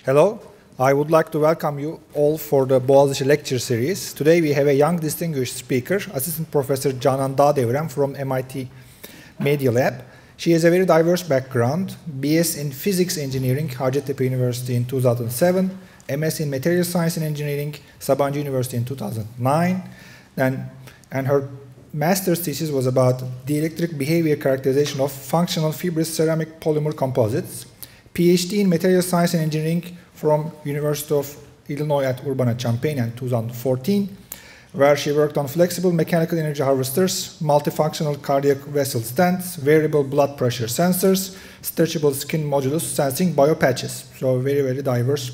Hello, I would like to welcome you all for the Boğaziçi lecture series. Today we have a young distinguished speaker, Assistant Professor Canan Dagdeviren from MIT Media Lab. She has a very diverse background, BS in Physics Engineering, Hacettepe University in 2007, MS in Material Science and Engineering, Sabancı University in 2009, and her master's thesis was about the electric behavior characterization of functional fibrous ceramic polymer composites. PhD in Material Science and Engineering from University of Illinois at Urbana-Champaign in 2014, where she worked on flexible mechanical energy harvesters, multifunctional cardiac vessel stents, variable blood pressure sensors, stretchable skin modulus sensing biopatches. So very, very diverse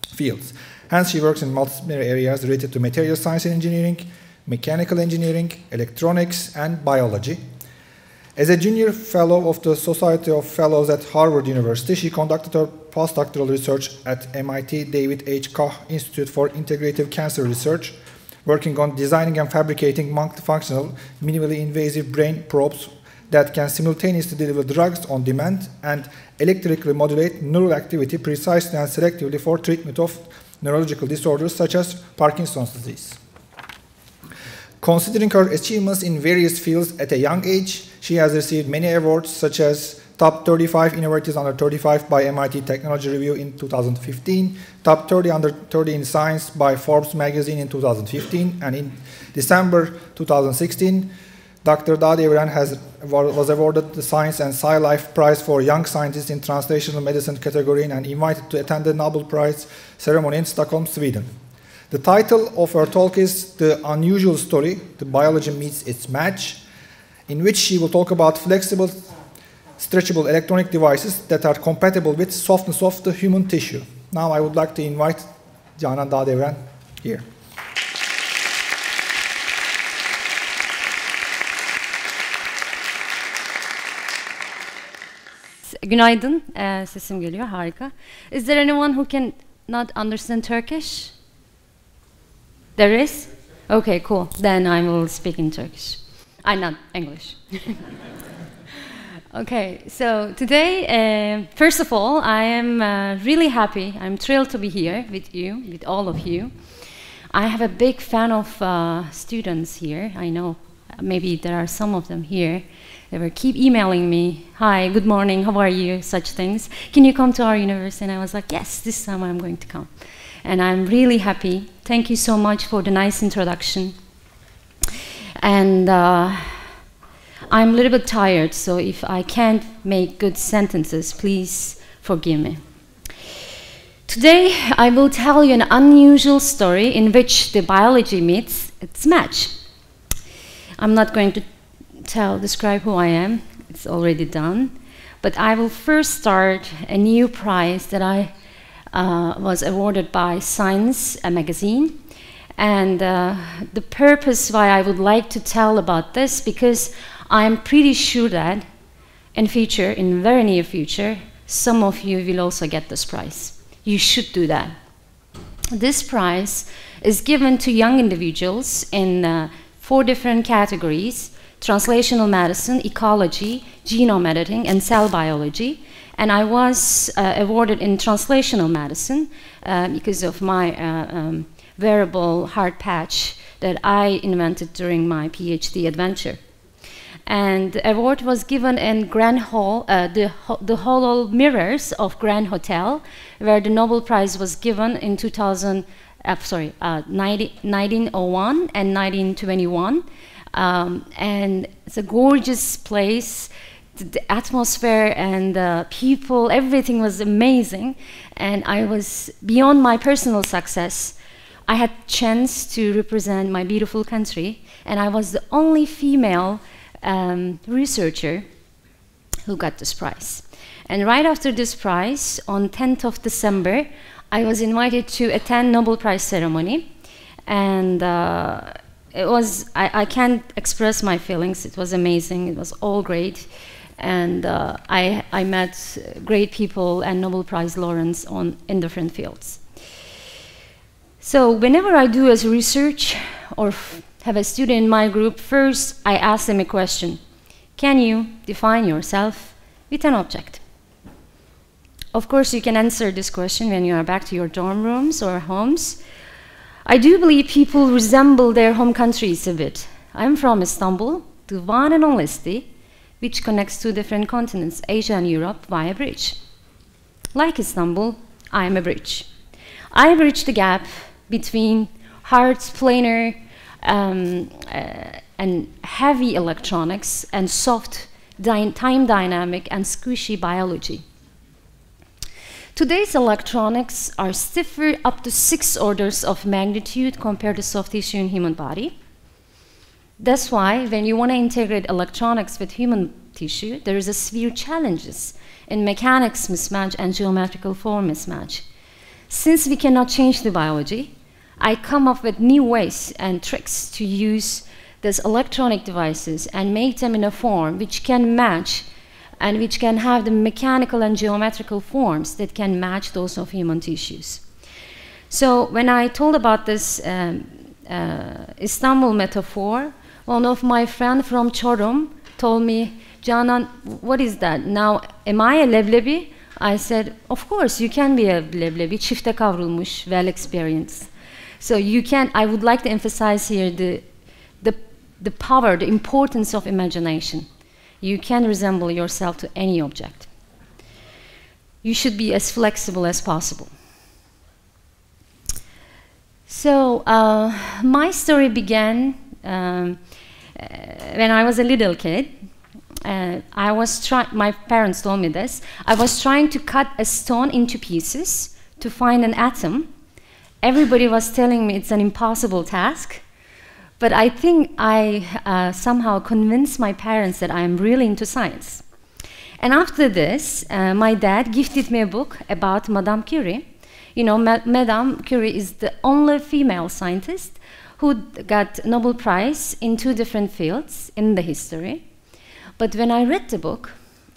fields. Hence, she works in multiple areas related to material science and engineering, mechanical engineering, electronics, and biology. As a junior fellow of the Society of Fellows at Harvard University, she conducted her postdoctoral research at MIT David H. Koch Institute for Integrative Cancer Research, working on designing and fabricating multifunctional, minimally invasive brain probes that can simultaneously deliver drugs on demand and electrically modulate neural activity precisely and selectively for treatment of neurological disorders such as Parkinson's disease. Considering her achievements in various fields at a young age, she has received many awards such as Top 35 Innovators Under 35 by MIT Technology Review in 2015, Top 30 Under 30 in Science by Forbes magazine in 2015, and in December 2016, Dr. Dagdeviren was awarded the Science and Sci-Life Prize for Young Scientists in Translational Medicine category and invited to attend the Nobel Prize ceremony in Stockholm, Sweden. The title of her talk is The Unusual Story, The Biology Meets Its Match, in which she will talk about flexible, stretchable electronic devices that are compatible with softness of the human tissue. Now I would like to invite Canan Dagdeviren here. Günaydın, sesim geliyor, harika. Is there anyone who can not understand Turkish? There is? Okay, cool. Then I will speak in Turkish. Not English. Okay, so today, first of all, I am really happy. I'm thrilled to be here with you, with all of you. I have a big fan of students here. I know maybe there are some of them here. They will keep emailing me, hi, good morning, how are you, such things. Can you come to our university? And I was like, yes, this time I'm going to come. And I'm really happy. Thank you so much for the nice introduction. And I'm a little bit tired, so if I can't make good sentences, please forgive me. Today, I will tell you an unusual story in which the biology meets its match. I'm not going to describe who I am. It's already done. But I will first start a new prize that I was awarded by Science magazine. And the purpose why I would like to tell about this, because I'm pretty sure that in very near future, some of you will also get this prize. You should do that. This prize is given to young individuals in 4 different categories: translational medicine, ecology, genome editing, and cell biology. And I was awarded in translational medicine because of my wearable heart patch that I invented during my PhD adventure. And the award was given in Grand Hall, the hollow mirrors of Grand Hotel, where the Nobel Prize was given in 1901 and 1921. And it's a gorgeous place. The atmosphere and the people, everything was amazing. And I was, beyond my personal success, I had a chance to represent my beautiful country. And I was the only female researcher who got this prize. And right after this prize, on 10th of December, I was invited to attend Nobel Prize ceremony. And it was, I can't express my feelings. It was amazing. It was all great. And I met great people and Nobel Prize laureates in different fields. So whenever I do as research or have a student in my group, first I ask them a question. Can you define yourself with an object? of course, you can answer this question when you are back to your dorm rooms or homes. I do believe people resemble their home countries a bit. I'm from Istanbul, the one and only city which connects two different continents, Asia and Europe, via bridge. Like Istanbul, I am a bridge. I bridge the gap between hard, planar, and heavy electronics and soft, time dynamic and squishy biology. Today's electronics are stiffer up to 6 orders of magnitude compared to soft tissue in human body. That's why when you want to integrate electronics with human tissue, there is a severe challenges in mechanics mismatch and geometrical form mismatch. Since we cannot change the biology, I come up with new ways and tricks to use these electronic devices and make them in a form which can match and which can have the mechanical and geometrical forms that can match those of human tissues. So when I told about this Istanbul metaphor, one of my friends from Çorum told me, Canan, what is that? Now, am I a leblebi? I said, of course, you can be a leblebi, çifte kavrulmuş, well experienced. So you can, I would like to emphasize here the power, the importance of imagination. You can resemble yourself to any object. You should be as flexible as possible. So my story began when I was a little kid. My parents told me this. I was trying to cut a stone into pieces to find an atom. Everybody was telling me it's an impossible task. But I think I somehow convinced my parents that I am really into science. And after this, my dad gifted me a book about Madame Curie. You know, Madame Curie is the only female scientist who got Nobel Prize in 2 different fields in the history. But when I read the book,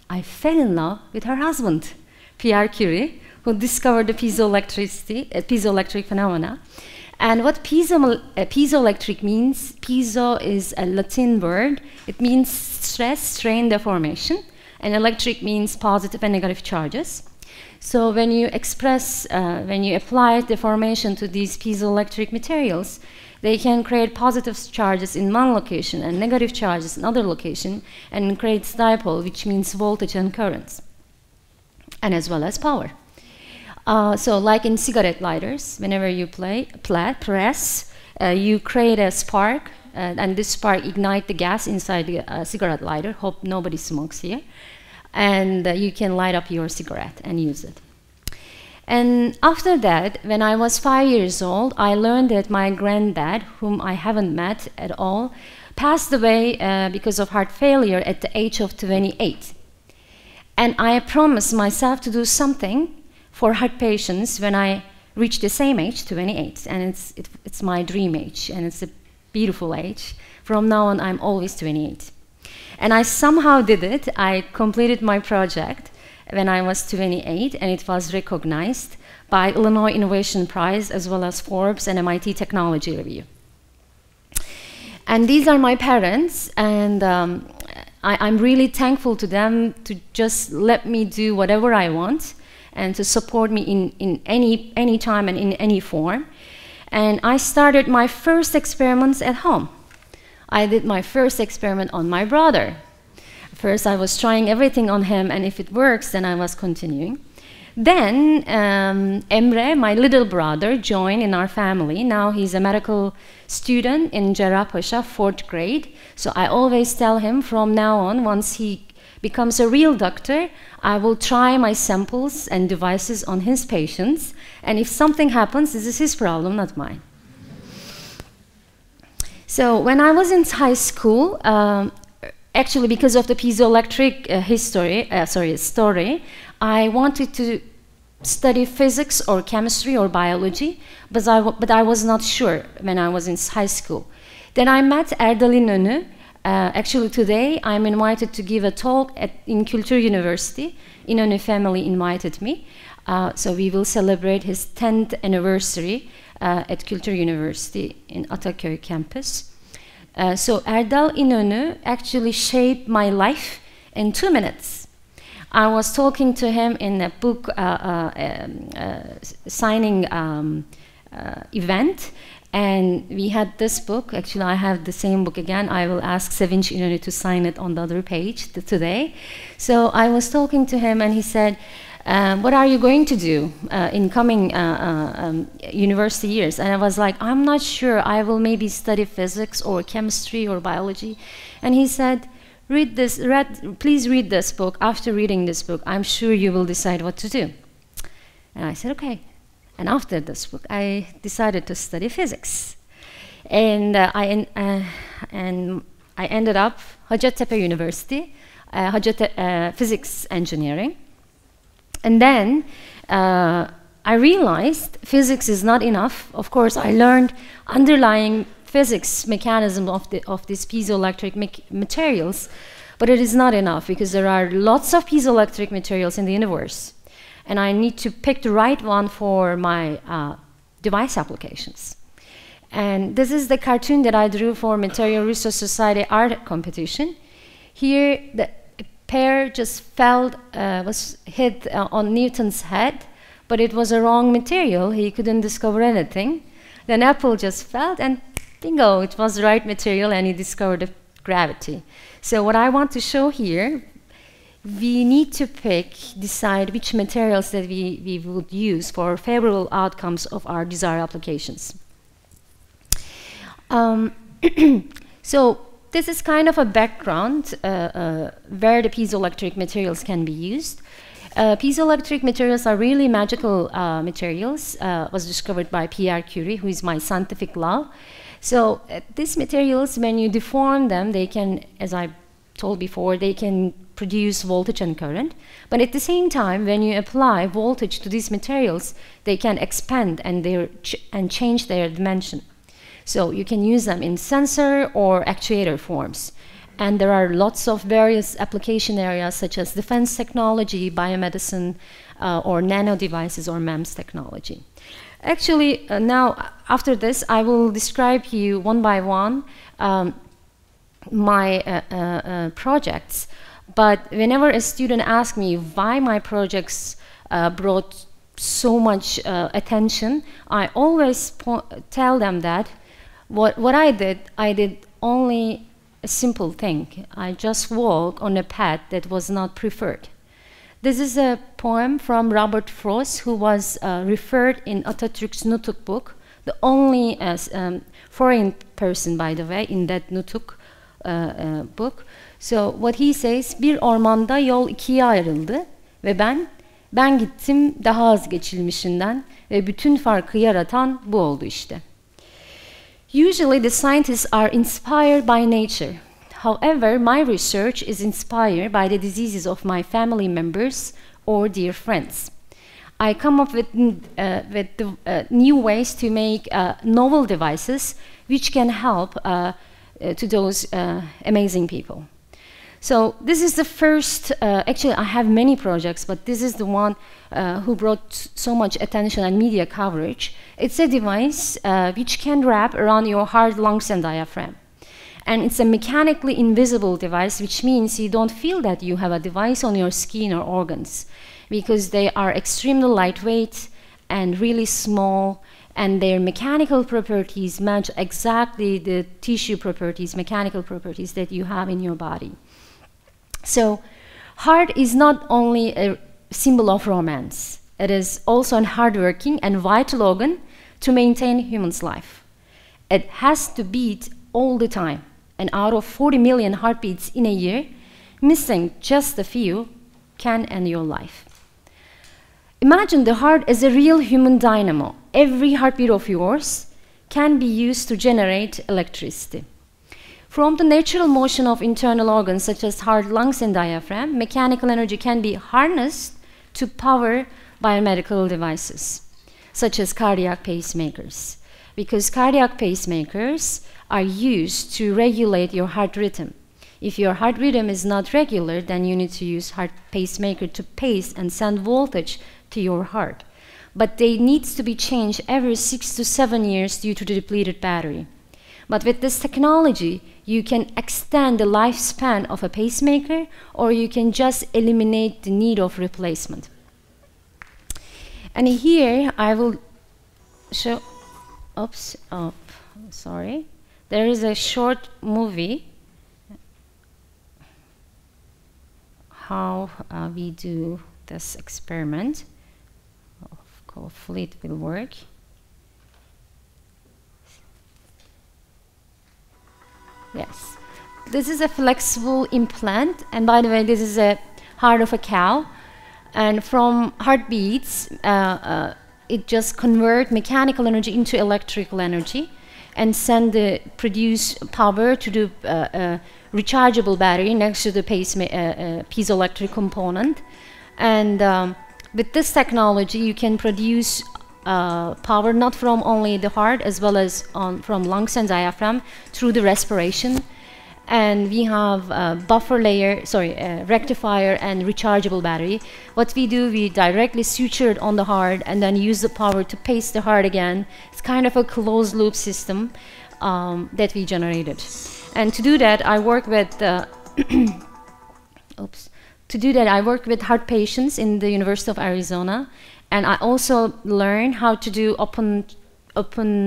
I fell in love with her husband, Pierre Curie, who discovered the piezoelectric phenomena. And what piezoelectric means, piezo is a Latin word. It means stress, strain, deformation. And electric means positive and negative charges. So when you apply deformation to these piezoelectric materials, they can create positive charges in one location and negative charges in other location, and creates dipole, which means voltage and currents, and as well as power. So like in cigarette lighters, whenever you press, you create a spark, and this spark ignites the gas inside the cigarette lighter. Hope nobody smokes here. And you can light up your cigarette and use it. And after that, when I was 5 years old, I learned that my granddad, whom I haven't met at all, passed away because of heart failure at the age of 28. And I promised myself to do something for heart patients when I reach the same age, 28. And it's my dream age, and it's a beautiful age. From now on, I'm always 28. And I somehow did it. I completed my project when I was 28, and it was recognized by Illinois Innovation Prize, as well as Forbes and MIT Technology Review. And these are my parents, and I'm really thankful to them to just let me do whatever I want and to support me in any time and in any form. And I started my first experiments at home. I did my first experiment on my brother. First, I was trying everything on him, and if it works, then I was continuing. Then Emre, my little brother, joined in our family. Now he's a medical student in Cerrahpaşa, 4th grade. So I always tell him from now on, once he becomes a real doctor, I will try my samples and devices on his patients. And if something happens, this is his problem, not mine. So when I was in high school, actually because of the piezoelectric story, I wanted to study physics or chemistry or biology, but I was not sure when I was in high school. Then I met Erdal İnönü. Actually today I'm invited to give a talk in Kültür University. İnönü family invited me. So we will celebrate his 10th anniversary at Kültür University in Ataköy campus. So Erdal İnönü actually shaped my life in 2 minutes. I was talking to him in a book signing event, and we had this book. Actually, I have the same book again. I will ask Sevinç İnönü to sign it on the other page today. So I was talking to him, and he said, what are you going to do in coming university years? And I was like, I'm not sure. I will maybe study physics or chemistry or biology. And he said, please read this book. After reading this book, I'm sure you will decide what to do. And I said, okay. And after this book, I decided to study physics. And I ended up Hacettepe University, physics engineering. And then I realized physics is not enough. Of course, I learned underlying physics mechanism of these piezoelectric materials, but it is not enough because there are lots of piezoelectric materials in the universe, and I need to pick the right one for my device applications. And this is the cartoon that I drew for Material Resource Society art competition. Here, the pear just fell, was hit on Newton's head, but it was a wrong material. He couldn't discover anything. Then apple just fell, and bingo, it was the right material, and he discovered the gravity. So what I want to show here, we need to decide which materials that we would use for favorable outcomes of our desired applications. So this is kind of a background where the piezoelectric materials can be used. Piezoelectric materials are really magical materials, was discovered by Pierre Curie, who is my scientific love. So these materials, when you deform them, they can, as I told before, they can produce voltage and current. But at the same time, when you apply voltage to these materials, they can expand and change their dimension. So you can use them in sensor or actuator forms. And there are lots of various application areas such as defense technology, biomedicine, or nano devices or MEMS technology. Actually, now after this, I will describe you one by one my projects. But whenever a student asks me why my projects brought so much attention, I always tell them that what I did only a simple thing. I just walked on a path that was not preferred. This is a poem from Robert Frost, who was referred in Atatürk's Nutuk book, the only foreign person, by the way, in that Nutuk book. So what he says, bir ormanda yol ikiye ayrıldı ve ben gittim daha az geçilmişinden ve bütün farkı yaratan bu oldu işte. Usually the scientists are inspired by nature. However, my research is inspired by the diseases of my family members or dear friends. I come up with new ways to make novel devices which can help to those amazing people. So this is the first, actually I have many projects, but this is the one who brought so much attention and media coverage. It's a device which can wrap around your heart, lungs, and diaphragm. And it's a mechanically invisible device, which means you don't feel that you have a device on your skin or organs, because they are extremely lightweight and really small, and their mechanical properties match exactly the tissue properties, mechanical properties that you have in your body. So heart is not only a symbol of romance, it is also a hardworking and vital organ to maintain human's life. It has to beat all the time, and out of 40 million heartbeats in a year, missing just a few can end your life. Imagine the heart as a real human dynamo. Every heartbeat of yours can be used to generate electricity. From the natural motion of internal organs such as heart, lungs, and diaphragm, mechanical energy can be harnessed to power biomedical devices, such as cardiac pacemakers, because cardiac pacemakers are used to regulate your heart rhythm. If your heart rhythm is not regular, then you need to use heart pacemaker to pace and send voltage to your heart. But they need to be changed every 6 to 7 years due to the depleted battery. But with this technology, you can extend the lifespan of a pacemaker, or you can just eliminate the need of replacement. And here I will show, sorry. There is a short movie how we do this experiment. Hopefully it will work. Yes, this is a flexible implant, and by the way, this is a heart of a cow, and from heartbeats, it just converts mechanical energy into electrical energy, and produce power to the rechargeable battery next to the piezoelectric component, and with this technology, you can produce power not from only the heart as well as from lungs and diaphragm through the respiration. And we have buffer layer, rectifier and rechargeable battery. What we do, we directly suture it on the heart and then use the power to pace the heart again. It's kind of a closed loop system that we generated. And to do that, I work with heart patients in the University of Arizona. And I also learned how to do open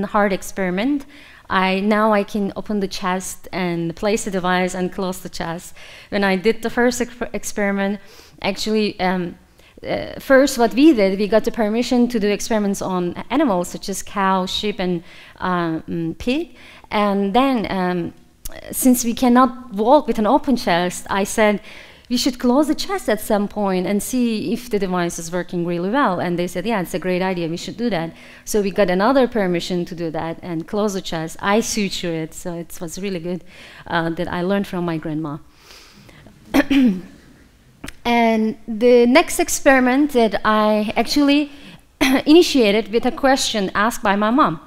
heart experiment. Now I can open the chest and place the device and close the chest. When I did the first experiment, actually, first what we did, we got the permission to do experiments on animals such as cow, sheep, and pig. And then, since we cannot walk with an open chest, I said, we should close the chest at some point and see if the device is working really well. And they said, yeah, it's a great idea, we should do that. So we got another permission to do that and close the chest. I suture it, so it was really good that I learned from my grandma. And the next experiment that I actually initiated with a question asked by my mom.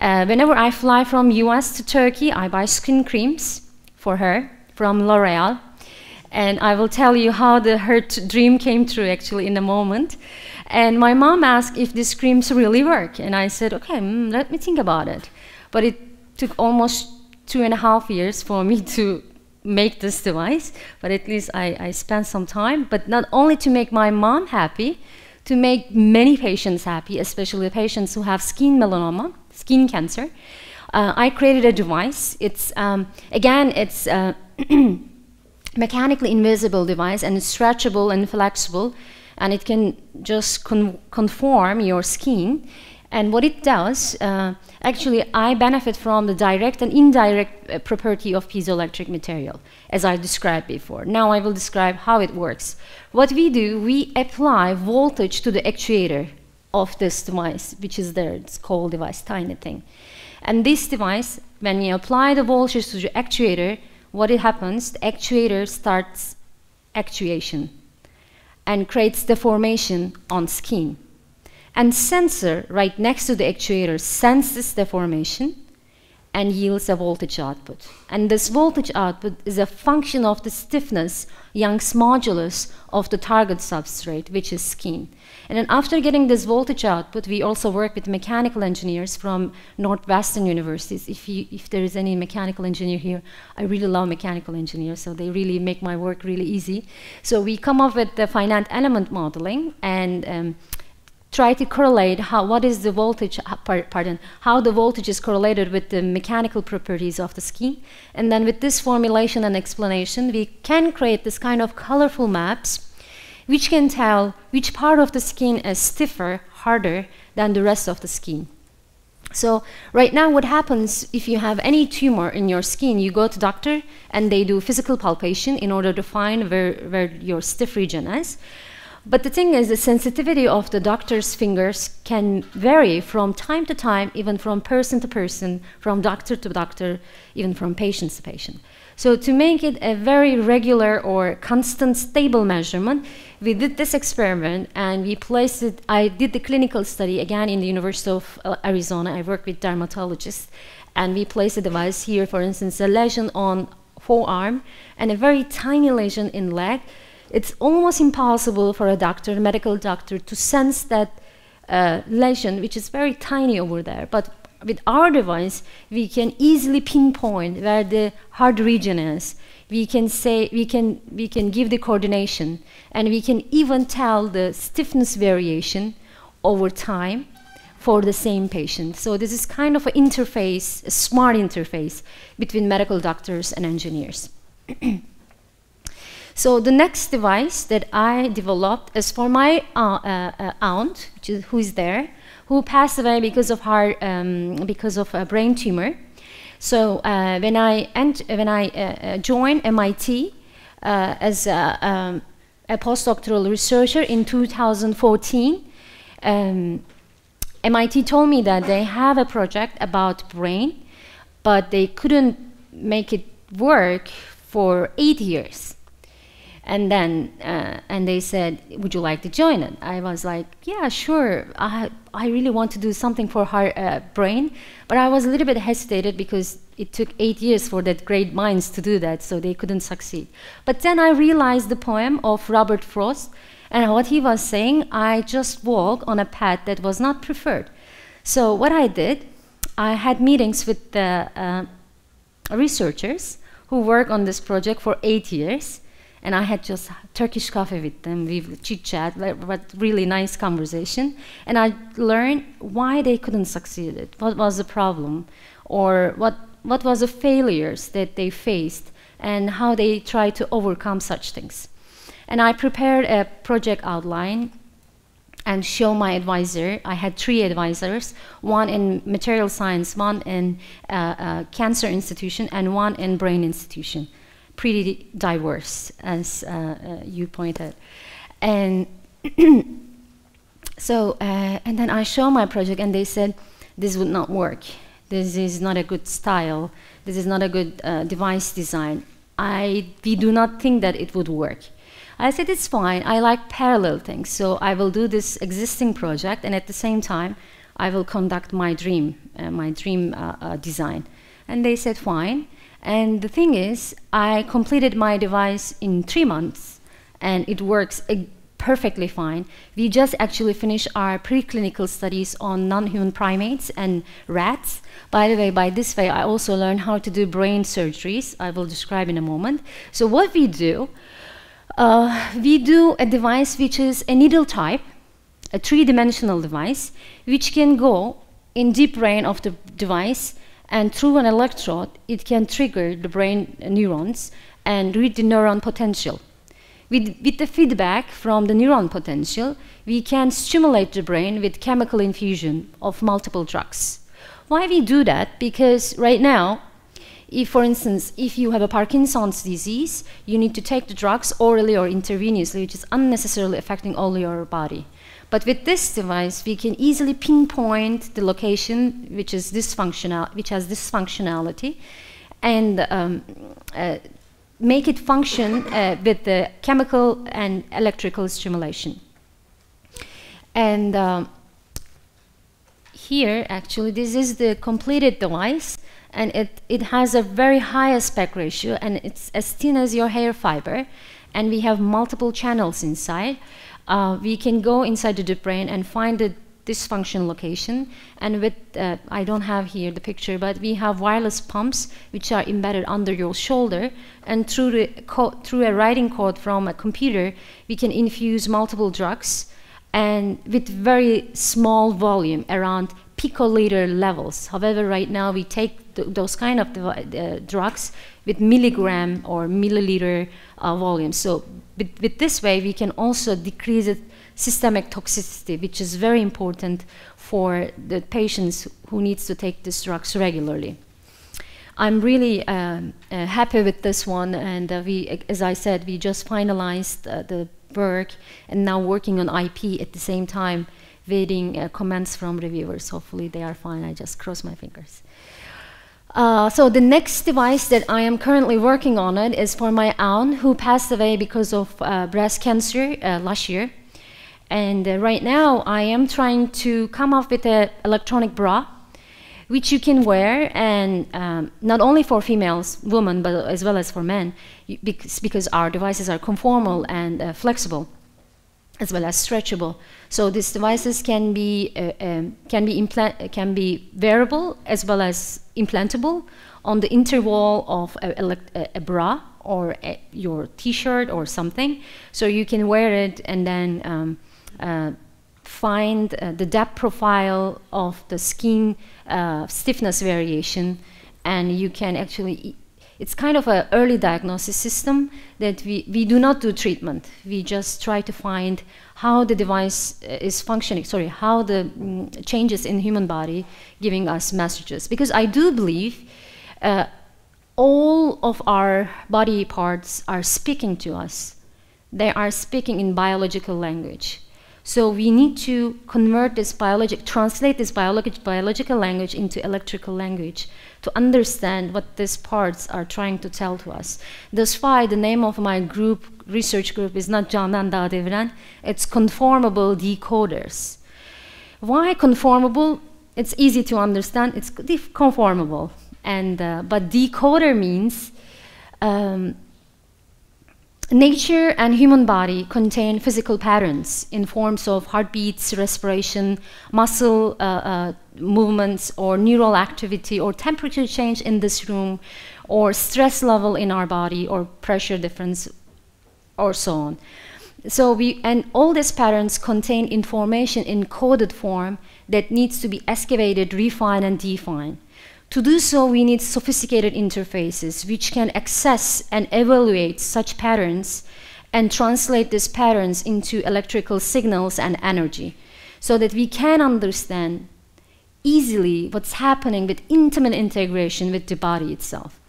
Whenever I fly from US to Turkey, I buy skin creams for her from L'Oreal. And I will tell you how her dream came true actually in a moment. And my mom asked if these creams really work. And I said, okay, let me think about it. But it took almost 2.5 years for me to make this device. But at least I spent some time. But not only to make my mom happy, to make many patients happy, especially the patients who have skin melanoma, skin cancer. I created a device. It's, again, it's mechanically invisible device, and it's stretchable and flexible, and it can just conform your skin. And what it does, actually, I benefit from the direct and indirect property of piezoelectric material, as I described before. Now I will describe how it works. What we do, we apply voltage to the actuator of this device, which is there. It's called device, tiny thing. And this device, when we apply the voltage to the actuator, what it happens, the actuator starts actuation and creates deformation on skin. And sensor right next to the actuator senses deformation and yields a voltage output. And this voltage output is a function of the stiffness, Young's modulus, of the target substrate, which is skin. And then after getting this voltage output, we also work with mechanical engineers from Northwestern universities. If there is any mechanical engineer here, I really love mechanical engineers, so they really make my work really easy. So we come up with the finite element modeling and try to correlate how the voltage is correlated with the mechanical properties of the skin. And then with this formulation and explanation, we can create this kind of colorful maps which can tell which part of the skin is stiffer, harder than the rest of the skin. So right now what happens if you have any tumor in your skin, you go to doctor and they do physical palpation in order to find where your stiff region is. But the thing is, the sensitivity of the doctor's fingers can vary from time to time, even from person to person, from doctor to doctor, even from patient to patient. So to make it a very regular or constant stable measurement, we did this experiment and we placed it. I did the clinical study again in the University of Arizona. I work with dermatologists, and we placed a device here, for instance, a lesion on forearm and a very tiny lesion in leg. It's almost impossible for a medical doctor, to sense that lesion, which is very tiny over there. But with our device, we can easily pinpoint where the hard region is. We can say, we can give the coordination, and we can even tell the stiffness variation over time for the same patient. So this is kind of an interface, a smart interface between medical doctors and engineers. So the next device that I developed is for my aunt, who is there, who passed away because of a brain tumor. So when I joined MIT as a postdoctoral researcher in 2014, MIT told me that they have a project about brain, but they couldn't make it work for 8 years. And then and they said, would you like to join it? I was like, yeah, sure. I really want to do something for her brain. But I was a little bit hesitated because it took 8 years for that great minds to do that, so they couldn't succeed. But then I realized the poem of Robert Frost, and what he was saying, I just walked on a path that was not preferred. So what I did, I had meetings with the researchers who work on this project for 8 years. And I had just Turkish coffee with them. We chit-chat, but really nice conversation. And I learned why they couldn't succeed. What was the problem? Or what was the failures that they faced? And how they tried to overcome such things. And I prepared a project outline and show my advisor. I had 3 advisors, one in material science, one in cancer institution, and one in brain institution. Pretty diverse, as you pointed. And so, and then I show my project, and they said, this would not work. This is not a good style. This is not a good device design. We do not think that it would work. I said, it's fine. I like parallel things. So I will do this existing project, and at the same time, I will conduct my dream design. And they said, fine. And the thing is, I completed my device in 3 months, and it works perfectly fine. We just actually finished our preclinical studies on non-human primates and rats. By the way, by this way, I also learned how to do brain surgeries. I will describe in a moment. So what we do a device which is a needle type, a 3-dimensional device, which can go in deep brain of the device, and through an electrode, it can trigger the brain neurons and read the neuron potential. With the feedback from the neuron potential, we can stimulate the brain with chemical infusion of multiple drugs. Why we do that? Because right now, for instance, if you have a Parkinson's disease, you need to take the drugs orally or intravenously, which is unnecessarily affecting all your body. But with this device, we can easily pinpoint the location which has dysfunctionality, and make it function with the chemical and electrical stimulation. And here, actually, this is the completed device, and it has a very high aspect ratio, and it's as thin as your hair fiber, and we have multiple channels inside. We can go inside the deep brain and find the dysfunction location. And with, I don't have here the picture, but we have wireless pumps which are embedded under your shoulder. And through a writing code from a computer, we can infuse multiple drugs, and with very small volume, around picoliter levels. However, right now we take those kind of drugs with milligram or milliliter volume. So with this way, we can also decrease the systemic toxicity, which is very important for the patients who needs to take these drugs regularly. I'm really happy with this one, and as I said, we just finalized the work, and now working on IP at the same time, waiting comments from reviewers. Hopefully they are fine. I just cross my fingers. So the next device that I am currently working on it is for my aunt who passed away because of breast cancer last year. And right now I am trying to come up with an electronic bra which you can wear, and not only for females, women, but as well as for men, because our devices are conformal and flexible. as well as stretchable. So these devices can be wearable as well as implantable on the interval of a bra or your T-shirt or something. So you can wear it and then find the depth profile of the skin stiffness variation, and you can actually, it's kind of an early diagnosis system that we do not do treatment. We just try to find how the device is functioning, how the changes in human body giving us messages. Because I do believe all of our body parts are speaking to us. They are speaking in biological language. So we need to convert this translate this biological language into electrical language to understand what these parts are trying to tell to us. That's why the name of my research group is not Canan Dagdeviren, it's Conformable Decoders. Why conformable? It's easy to understand, it's conformable. And, but decoder means nature and human body contain physical patterns in forms of heartbeats, respiration, muscle movements, or neural activity, or temperature change in this room, or stress level in our body, or pressure difference, or so on. So and all these patterns contain information in coded form that needs to be excavated, refined, and defined. To do so, we need sophisticated interfaces which can access and evaluate such patterns and translate these patterns into electrical signals and energy, so that we can understand easily what's happening with intimate integration with the body itself.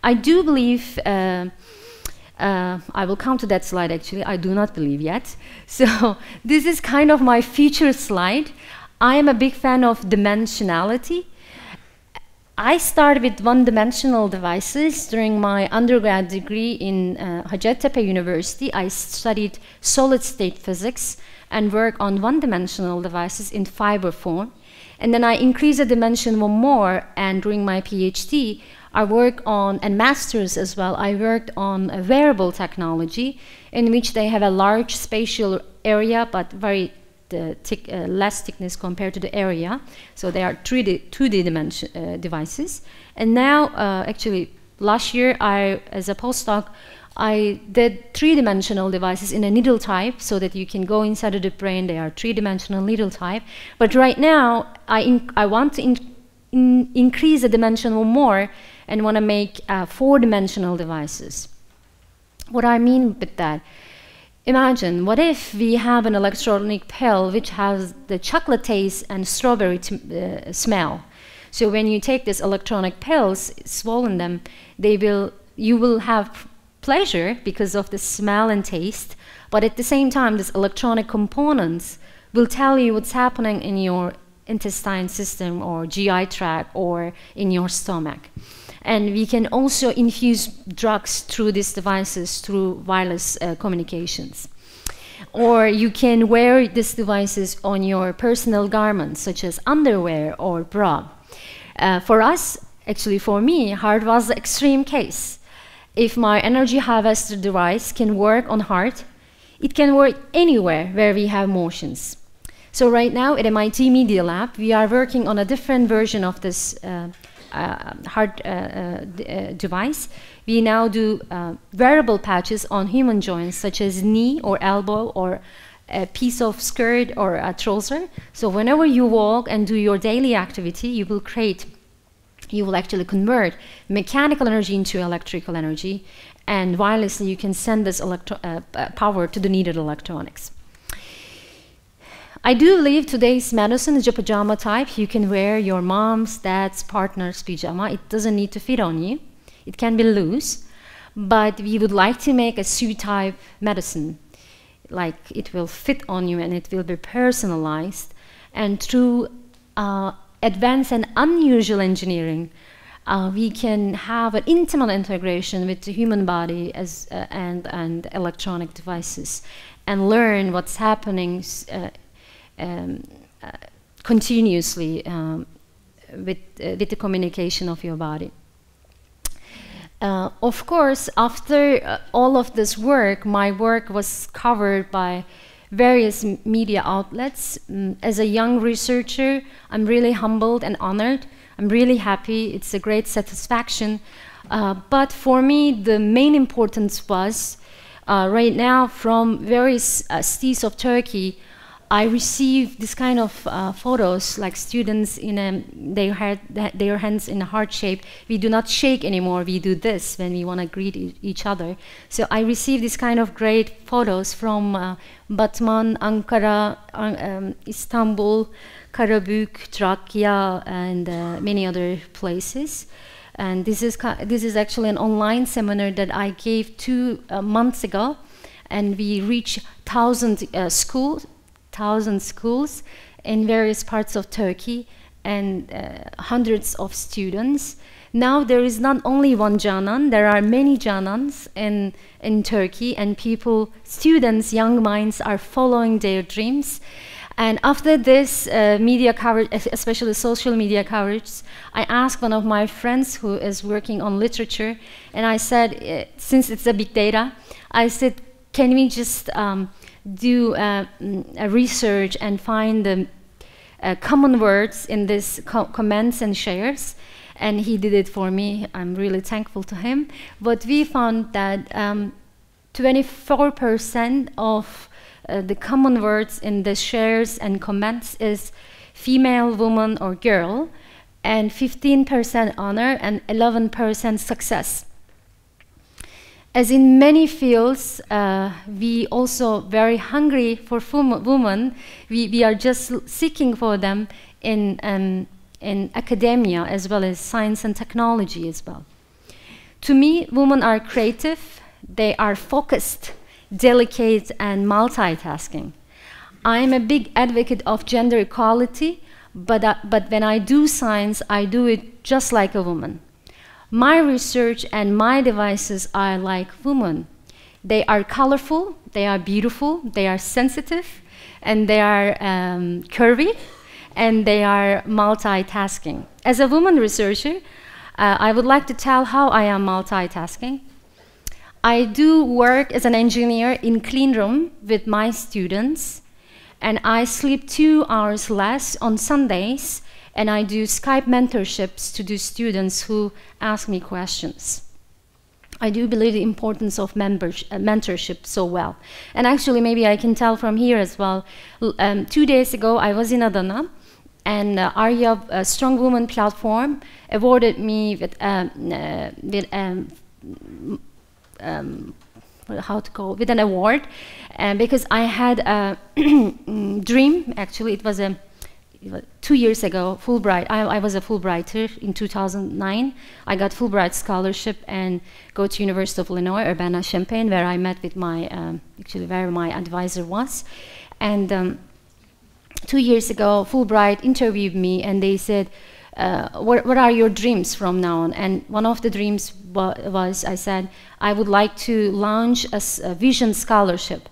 I do believe, I will come to that slide actually, I do not believe yet. So this is kind of my future slide. I am a big fan of dimensionality. I started with one-dimensional devices during my undergrad degree in Hacettepe University. I studied solid-state physics and worked on one-dimensional devices in fiber form. And then I increased the dimension one more, and during my PhD, I worked on, and master's as well, I worked on a wearable technology in which they have a large spatial area, but very less thickness compared to the area. So they are 2D dimension devices. And now, actually, last year, as a postdoc, I did 3-dimensional devices in a needle type so that you can go inside of the brain. They are 3-dimensional needle type. But right now, I want to increase the dimension more and want to make 4-dimensional devices. What I mean with that, imagine, what if we have an electronic pill which has the chocolate taste and strawberry smell? So when you take these electronic pills, swallow them, you will have pleasure because of the smell and taste, but at the same time, these electronic components will tell you what's happening in your intestine system or GI tract or in your stomach. And we can also infuse drugs through these devices through wireless communications. Or you can wear these devices on your personal garments, such as underwear or bra. For us, actually for me, heart was the extreme case. If my energy harvester device can work on heart, it can work anywhere where we have motions. So right now at MIT Media Lab, we are working on a different version of this heart device. We now do wearable patches on human joints, such as knee or elbow or a piece of skirt or a trouser. So whenever you walk and do your daily activity, you will actually convert mechanical energy into electrical energy, and wirelessly you can send this power to the needed electronics. I do believe today's medicine is a pajama type. You can wear your mom's, dad's, partner's pajama. It doesn't need to fit on you. It can be loose, but we would like to make a suit type medicine. Like it will fit on you and it will be personalized. And through advanced and unusual engineering, we can have an intimate integration with the human body and electronic devices, and learn what's happening continuously with the communication of your body. Of course, after all of this work, my work was covered by various media outlets. As a young researcher, I'm really humbled and honored. I'm really happy. It's a great satisfaction. But for me, the main importance was right now from various cities of Turkey, I received this kind of photos, like students they had their hands in a heart shape. We do not shake anymore. We do this when we want to greet each other. So I received this kind of great photos from Batman, Ankara, Istanbul, Karabük, Trakya, and many other places. And this is actually an online seminar that I gave 2 months ago, and we reached 1,000 schools in various parts of Turkey, and hundreds of students. Now there is not only one Canan, there are many Canans in Turkey, and students, young minds are following their dreams. And after this media coverage, especially social media coverage, I asked one of my friends who is working on literature, and I said, since it's a big data, I said, can we just do a research and find the common words in this comments and shares? And he did it for me. I'm really thankful to him. But we found that 24% of the common words in the shares and comments is female, woman, or girl, and 15% honor and 11% success. As in many fields, we also very hungry for women. We are just seeking for them in academia as well as science and technology as well. To me, women are creative, they are focused, delicate, and multitasking. I am a big advocate of gender equality, but when I do science, I do it just like a woman. My research and my devices are like women. They are colorful, they are beautiful, they are sensitive, and they are curvy, and they are multitasking. As a woman researcher, I would like to tell how I am multitasking. I do work as an engineer in clean room with my students, and I sleep 2 hours less on Sundays, and I do Skype mentorships to the students who ask me questions. I do believe the importance of mentorship so well. And actually, maybe I can tell from here as well. 2 days ago, I was in Adana, and Arya, a Strong Woman platform, awarded me with with an award, because I had a dream. Actually, it was 2 years ago, Fulbright. I was a Fulbrighter in 2009. I got Fulbright scholarship and go to University of Illinois, Urbana-Champaign, where I met with my, actually where my advisor was. And 2 years ago, Fulbright interviewed me, and they said, what are your dreams from now on? And one of the dreams was, I said, I would like to launch a vision scholarship.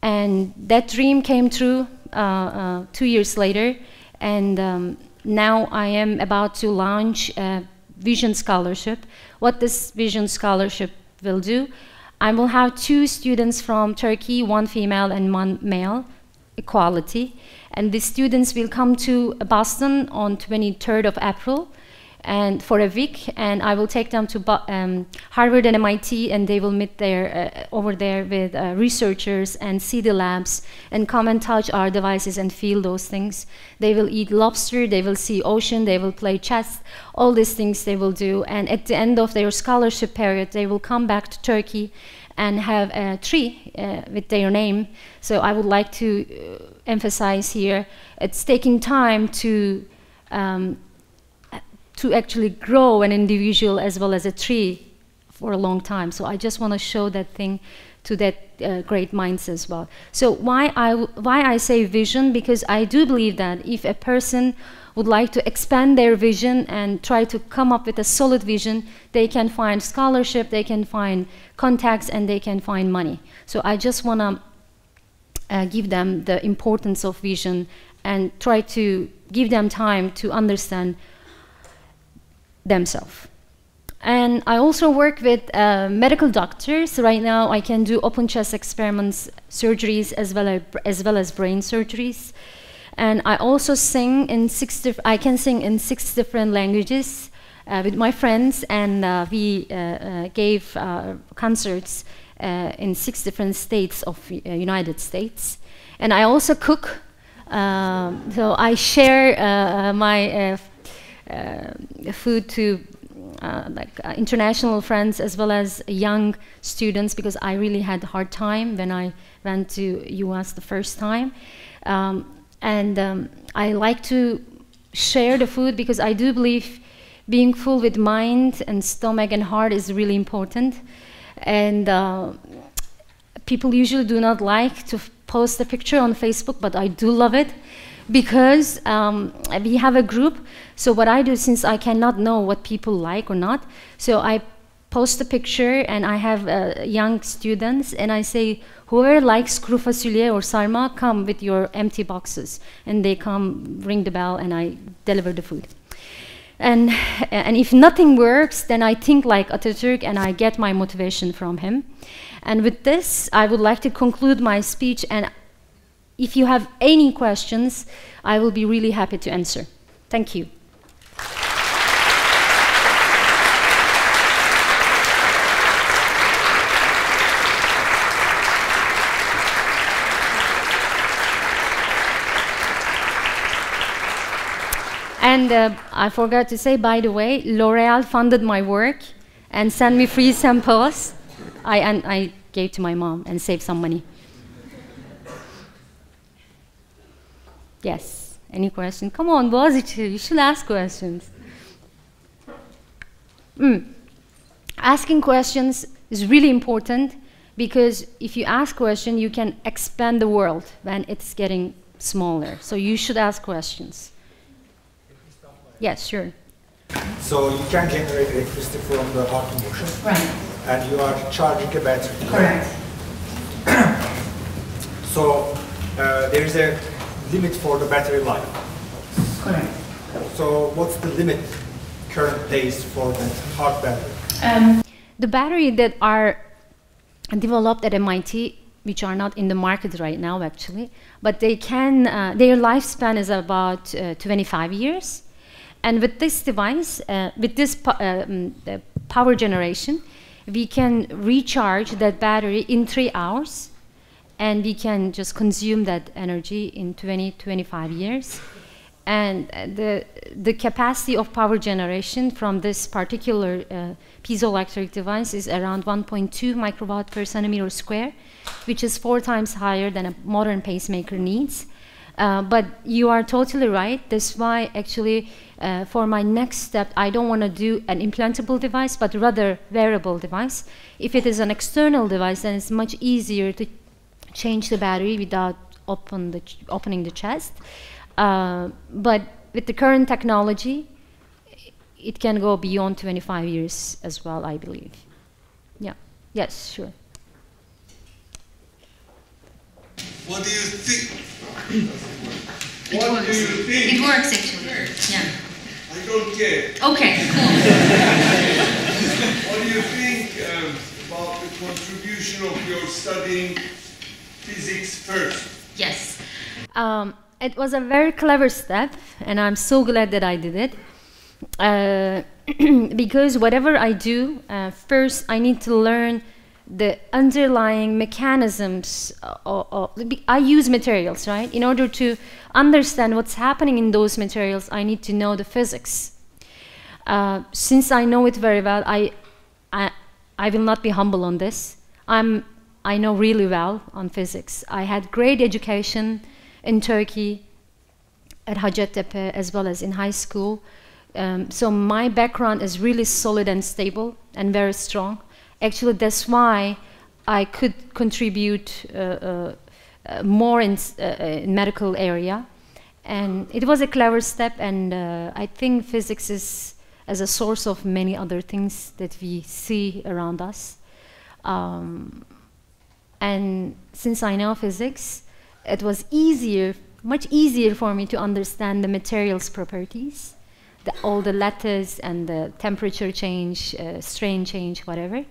And that dream came true 2 years later, and now I am about to launch a vision scholarship. What this vision scholarship will do, I will have 2 students from Turkey, 1 female and 1 male, equality. And the students will come to Boston on 23rd of April and for a week, and I will take them to Harvard and MIT, and they will meet there over there with researchers and see the labs and come and touch our devices and feel those things. They will eat lobster, they will see ocean, they will play chess, all these things they will do. And at the end of their scholarship period, they will come back to Turkey and have a tree with their name. So I would like to emphasize here, it's taking time to actually grow an individual as well as a tree for a long time. So I just want to show that thing to that great minds as well. So why I say vision, because I do believe that if a person would like to expand their vision and try to come up with a solid vision, they can find scholarship, they can find contacts, and they can find money. So I just want to give them the importance of vision and try to give them time to understand themselves. And I also work with medical doctors. Right now, I can do open chest experiments, surgeries, as well as brain surgeries. And I also sing in I can sing in 6 different languages with my friends, and we gave concerts in 6 different states of United States. And I also cook. So I share my food to international friends as well as young students, because I really had a hard time when I went to US the first time. I like to share the food because I do believe being full with mind and stomach and heart is really important. And people usually do not like to post a picture on Facebook, but I do love it because we have a group. So what I do, since I cannot know what people like or not, so I post a picture and I have young students and I say, whoever likes kuru fasulye or sarma, come with your empty boxes. And they come, ring the bell, and I deliver the food. And if nothing works, then I think like Atatürk and I get my motivation from him. And with this, I would like to conclude my speech, and if you have any questions, I will be really happy to answer. Thank you. And I forgot to say, by the way, L'Oreal funded my work and sent me free samples. I gave to my mom and saved some money. Yes, any question? Come on, Boğaziçi, you should ask questions. Asking questions is really important, because if you ask questions, you can expand the world when it's getting smaller. So you should ask questions. Yes, sure. So you can generate electricity from the heart motion. Right. And you are charging a battery. Correct. So there is a limit for the battery life. Correct. So what's the limit current days for the heart battery? The battery that are developed at MIT, which are not in the market right now actually, but they can, their lifespan is about 25 years. And with this device, with this power generation, we can recharge that battery in 3 hours, and we can just consume that energy in 25 years. And the capacity of power generation from this particular piezoelectric device is around 1.2 microwatt per centimeter square, which is 4 times higher than a modern pacemaker needs. But you are totally right. That's why actually for my next step, I don't want to do an implantable device, but rather wearable device. If it is an external device, then it's much easier to change the battery without opening the chest. But with the current technology, it can go beyond 25 years as well, I believe. Yeah. Yes, sure. What do you think? What do you think? It works actually. Yeah. I don't care. Okay, cool. What do you think about the contribution of your studying physics first? Yes. It was a very clever step, and I'm so glad that I did it. Because whatever I do, first I need to learn the underlying mechanisms. I use materials, right? In order to understand what's happening in those materials, I need to know the physics. Since I know it very well, I will not be humble on this. I know really well on physics. I had great education in Turkey, at Hacettepe, as well as in high school. So my background is really solid and stable and very strong. Actually, that's why I could contribute more in medical area. And it was a clever step, and I think physics is as a source of many other things that we see around us. And since I know physics, it was easier, much easier for me to understand the materials properties all the letters and the temperature change, strain change, whatever.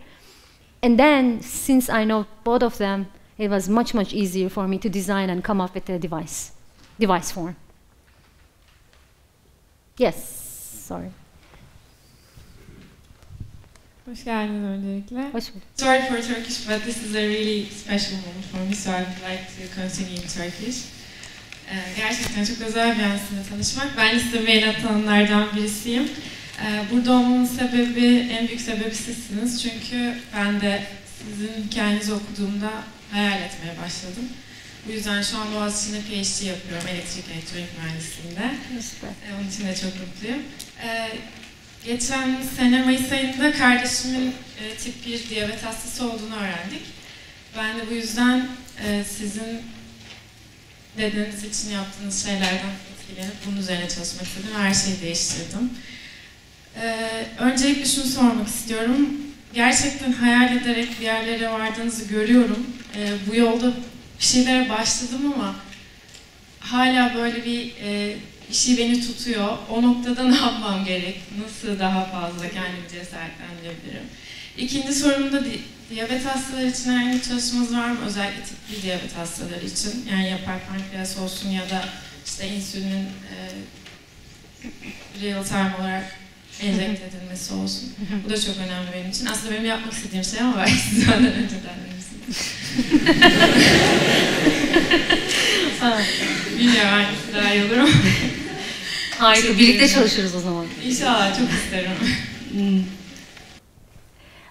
And then, since I know both of them, it was much, much easier for me to design and come up with a device form. Yes, sorry. Hoş geldin öncelikle. Hoş bulduk. Sorry for Turkish, but this is a really special moment for me, so I would like to continue in Turkish. Gerçekten çok özel bir an sizinle tanışmak. Ben size mail atanlardan birisiyim. Burada olmamın sebebi, en büyük sebebi sizsiniz. Çünkü ben de sizin hikayenizi okuduğumda hayal etmeye başladım. Bu yüzden şu an Boğaziçi'nde PhD yapıyorum, elektrik elektronik mühendisliğinde. Onun için de çok mutluyum. Geçen sene Mayıs ayında kardeşimin tip 1 diyabet hastası olduğunu öğrendik. Ben de bu yüzden sizin dedeniz için yaptığınız şeylerden etkilenip bunun üzerine çalışmak istedim ve her şeyi değiştirdim. Öncelikle şunu sormak istiyorum. Gerçekten hayal ederek bir yerlere vardığınızı görüyorum. Bu yolda bir şeylere başladım ama hala böyle bir şey beni tutuyor. O noktada ne yapmam gerek? Nasıl daha fazla kendimi cesaretlendirebilirim? İkinci sorum da diyabet hastaları için herhangi bir çalışmanız var mı? Özellikle tip 1 diyabet hastaları için. Yani yapay pankreas olsun ya da işte insülinin real time olarak enjekte edilmesi olsun. Bu da çok önemli benim için. Aslında benim yapmak istediğim şey ama belki siz benden önce denlemişsiniz. Bilmiyorum hangisi daha iyi olur ama. Harika, birlikte çalışırız o zaman. İnşallah, çok isterim.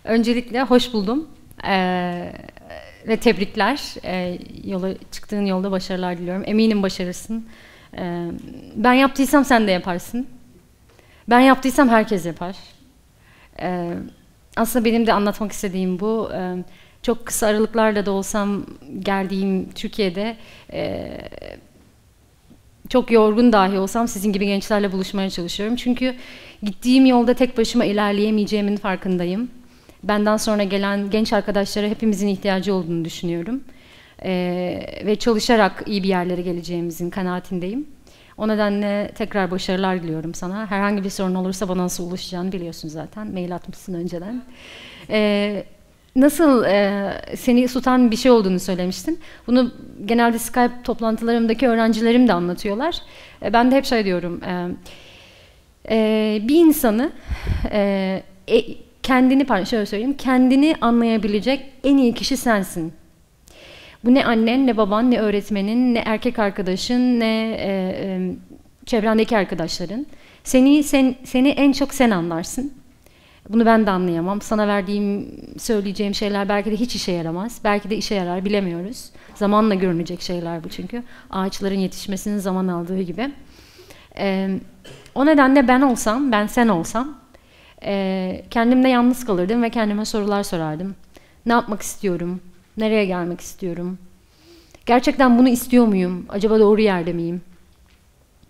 Öncelikle hoş buldum ve tebrikler. Çıktığın yolda başarılar diliyorum. Eminim başarırsın. Ben yaptıysam sen de yaparsın. Ben yaptıysam herkes yapar. Aslında benim de anlatmak istediğim bu. Çok kısa aralıklarla da olsam geldiğim Türkiye'de çok yorgun dahi olsam sizin gibi gençlerle buluşmaya çalışıyorum. Çünkü gittiğim yolda tek başıma ilerleyemeyeceğimin farkındayım. Benden sonra gelen genç arkadaşlara hepimizin ihtiyacı olduğunu düşünüyorum. Ve çalışarak iyi bir yerlere geleceğimizin kanaatindeyim. O nedenle tekrar başarılar diliyorum sana. Herhangi bir sorun olursa bana nasıl ulaşacağını biliyorsun zaten. Mail atmışsın önceden. Nasıl seni tutan bir şey olduğunu söylemiştin. Bunu genelde Skype toplantılarımdaki öğrencilerim de anlatıyorlar. Ben de hep şey diyorum. Bir insanı şöyle söyleyeyim, kendini anlayabilecek en iyi kişi sensin. Bu ne annen, ne baban, ne öğretmenin, ne erkek arkadaşın, ne çevrendeki arkadaşların. Seni en çok sen anlarsın. Bunu ben de anlayamam. Sana söyleyeceğim şeyler belki de hiç işe yaramaz. Belki de işe yarar, bilemiyoruz. Zamanla görünecek şeyler bu çünkü. Ağaçların yetişmesinin zaman aldığı gibi. O nedenle ben sen olsam, kendimle yalnız kalırdım ve kendime sorular sorardım. Ne yapmak istiyorum? Nereye gelmek istiyorum? Gerçekten bunu istiyor muyum? Acaba doğru yerde miyim?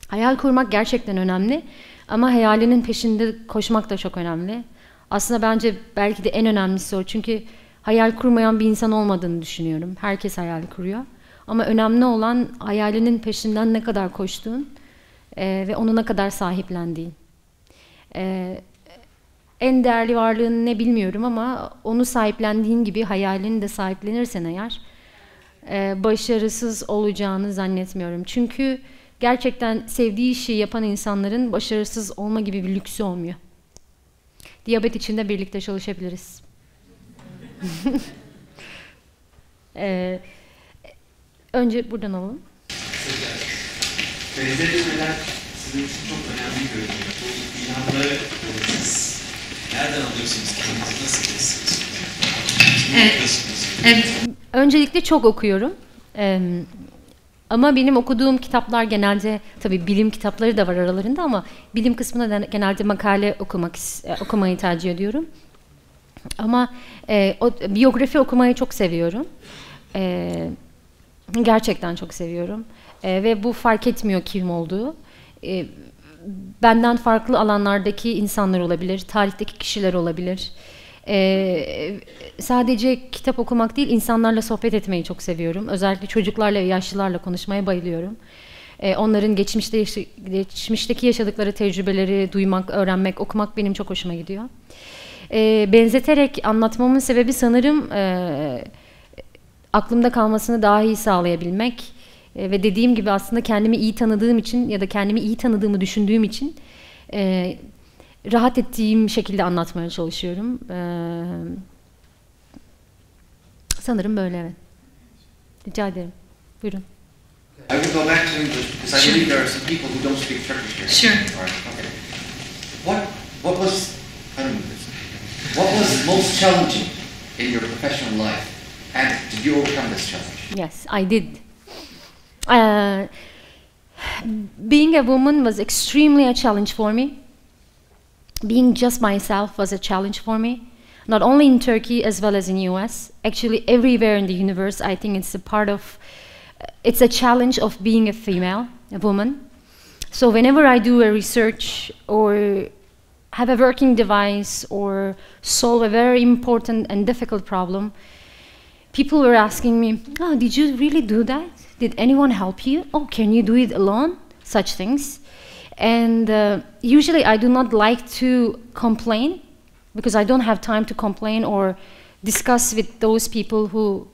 Hayal kurmak gerçekten önemli. Ama hayalinin peşinde koşmak da çok önemli. Aslında bence belki de en önemlisi o. Çünkü hayal kurmayan bir insan olmadığını düşünüyorum. Herkes hayal kuruyor. Ama önemli olan hayalinin peşinden ne kadar koştuğun ve onu ne kadar sahiplendiğin. En değerli varlığın ne bilmiyorum ama onu sahiplendiğin gibi hayalini de sahiplenirsen eğer başarısız olacağını zannetmiyorum. Çünkü gerçekten sevdiği işi yapan insanların başarısız olma gibi bir lüksü olmuyor. Diyabet için de birlikte çalışabiliriz. Önce buradan alalım. Benzetmeler sizin için çok önemli görünüyor. Bu ilhamları siz nereden alıyorsunuz? Kendinizi nasıl hissediyorsunuz? Evet. Öncelikle çok okuyorum. Ama benim okuduğum kitaplar genelde, tabii bilim kitapları da var aralarında ama bilim kısmında genelde makale okumayı tercih ediyorum. Ama biyografi okumayı çok seviyorum. Gerçekten çok seviyorum. Ve bu fark etmiyor kim olduğu. Benden farklı alanlardaki insanlar olabilir, tarihteki kişiler olabilir. Sadece kitap okumak değil, insanlarla sohbet etmeyi çok seviyorum. Özellikle çocuklarla ve yaşlılarla konuşmaya bayılıyorum. Onların geçmişteki yaşadıkları tecrübeleri duymak, öğrenmek, okumak benim çok hoşuma gidiyor. Benzeterek anlatmamın sebebi sanırım aklımda kalmasını daha iyi sağlayabilmek ve dediğim gibi aslında kendimi iyi tanıdığım için ya da kendimi iyi tanıdığımı düşündüğüm için rahat ettiğim şekilde anlatmaya çalışıyorum. Sanırım böyle, evet. Rica ederim. Buyurun. I will go back to English because I believe there are some people who don't speak Turkish here. Sure. All right, okay. What was most challenging in your professional life, and did you overcome this challenge? Yes, I did. Being a woman was extremely a challenge for me. Being just myself was a challenge for me. Not only in Turkey as well as in US. Actually, everywhere in the universe, I think it's a challenge of being a female, a woman. So whenever I do a research or have a working device or solve a very important and difficult problem, people were asking me, oh, did you really do that? Did anyone help you? Oh, can you do it alone? Such things. And usually I do not like to complain because I don't have time to complain or discuss with those people who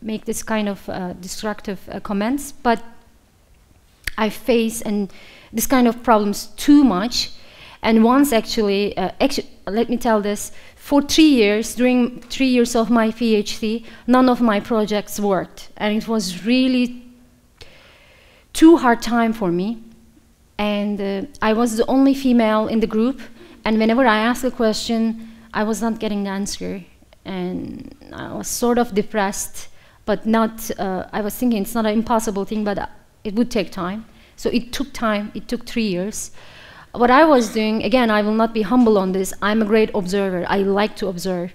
make this kind of destructive comments. But I face this kind of problems too much. And once actually, let me tell this, for 3 years, during 3 years of my PhD, none of my projects worked. And it was really too hard time for me. And I was the only female in the group. And whenever I asked a question, I was not getting the answer. And I was sort of depressed, but not, I was thinking it's not an impossible thing, but it would take time. So it took time, it took 3 years. What I was doing, again, I will not be humble on this, I'm a great observer, I like to observe.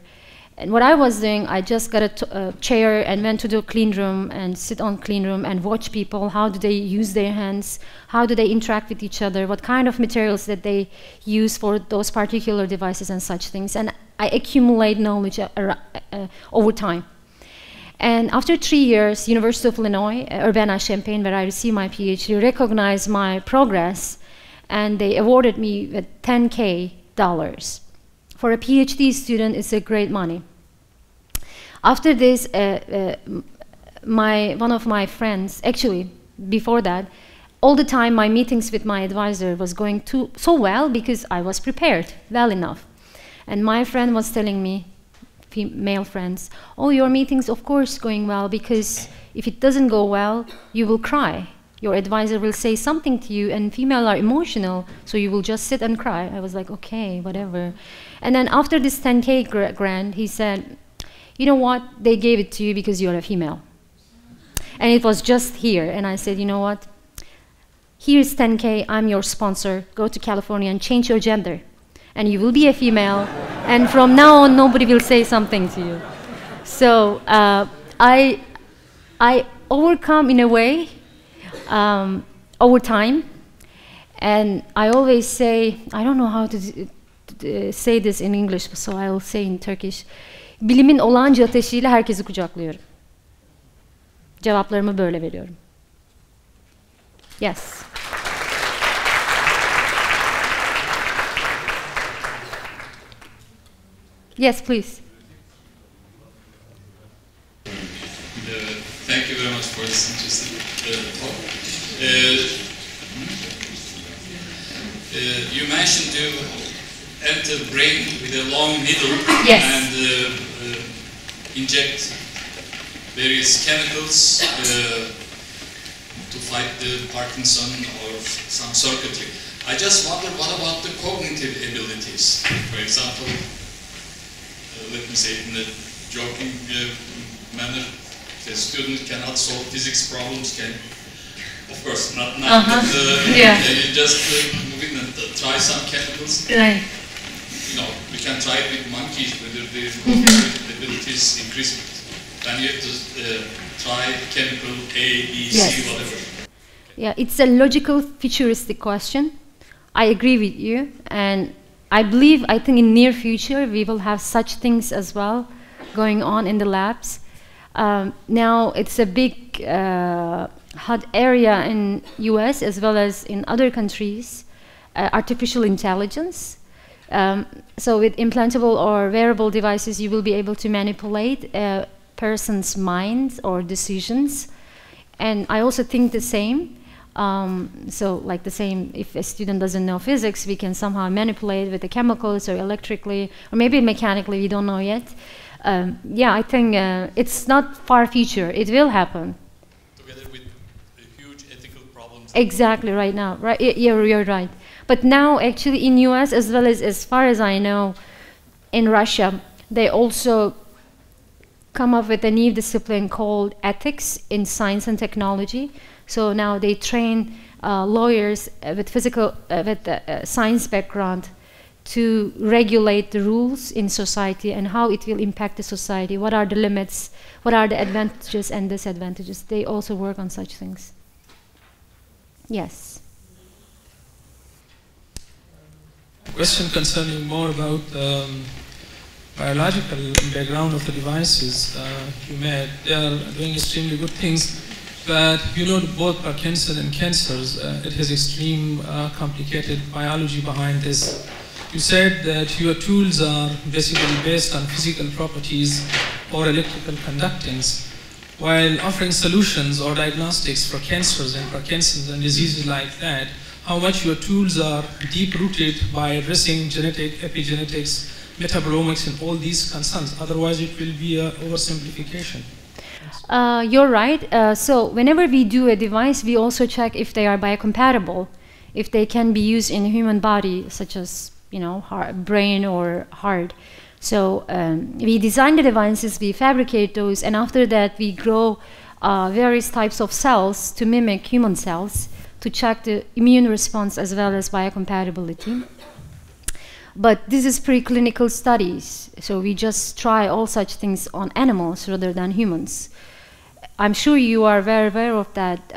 And what I was doing, I just got a chair and went to the clean room and sit on clean room and watch people, how do they use their hands, how do they interact with each other, what kind of materials that they use for those particular devices and such things. And I accumulate knowledge over time. And after 3 years, University of Illinois, Urbana-Champaign, where I received my PhD, recognized my progress, and they awarded me with $10K. For a PhD student, it's a great money. After this, one of my friends, actually, before that, all the time my meetings with my advisor was going so well because I was prepared well enough. And my friend was telling me, male friends, oh, your meeting's of course going well because if it doesn't go well, you will cry. Your advisor will say something to you, and females are emotional, so you will just sit and cry. I was like, okay, whatever. And then after this 10K grant, he said, you know what, they gave it to you because you're a female. And it was just here, and I said, you know what, here's 10K, I'm your sponsor, go to California and change your gender. And you will be a female, and from now on, nobody will say something to you. So I overcome, in a way, over time, and I always say, I don't know how to say this in English, so I'll say in Turkish, bilimin olağanca ateşiyle herkesi kucaklıyorum. Cevaplarımı böyle veriyorum. Yes. Yes, please. Thank you very much for this interesting talk. You mentioned to enter the brain with a long needle, yes, and inject various chemicals to fight the Parkinson or some circuitry. I just wonder, what about the cognitive abilities? For example, let me say it in a joking manner, the student cannot solve physics problems, of course, not but yeah, you just move in and try some chemicals. Right. You know, we can try it with monkeys, whether the cognitive abilities increase. Then you have to try chemical A, B, yes, C, whatever. Yeah, it's a logical, futuristic question. I agree with you, and I think in near future we will have such things as well going on in the labs. Now it's a big hot area in US as well as in other countries, artificial intelligence. So with implantable or wearable devices, you will be able to manipulate a person's mind or decisions. And I also think the same. So like the same, if a student doesn't know physics, we can somehow manipulate with the chemicals or electrically, or maybe mechanically, we don't know yet. Yeah, I think it's not far future, it will happen. Together with huge ethical problems. Exactly, right now, right? You're right. But now, actually, in US as well as far as I know, in Russia, they also come up with a new discipline called ethics in science and technology. So now they train lawyers with science background to regulate the rules in society and how it will impact the society. What are the limits? What are the advantages and disadvantages? They also work on such things. Yes. Question concerning more about biological background of the devices you made. They are doing extremely good things, but you know both Parkinson and cancers, it has extreme complicated biology behind this. You said that your tools are basically based on physical properties or electrical conductance, while offering solutions or diagnostics for cancers and Parkinson's and diseases like that. How much your tools are deep-rooted by addressing genetic, epigenetics, metabolomics, and all these concerns. Otherwise, it will be an oversimplification. You're right. So whenever we do a device, we also check if they are biocompatible, if they can be used in a human body, such as brain or heart. So we design the devices, we fabricate those, and after that we grow various types of cells to mimic human cells, to check the immune response as well as biocompatibility. But this is preclinical studies, so we just try all such things on animals rather than humans. I'm sure you are very aware of that.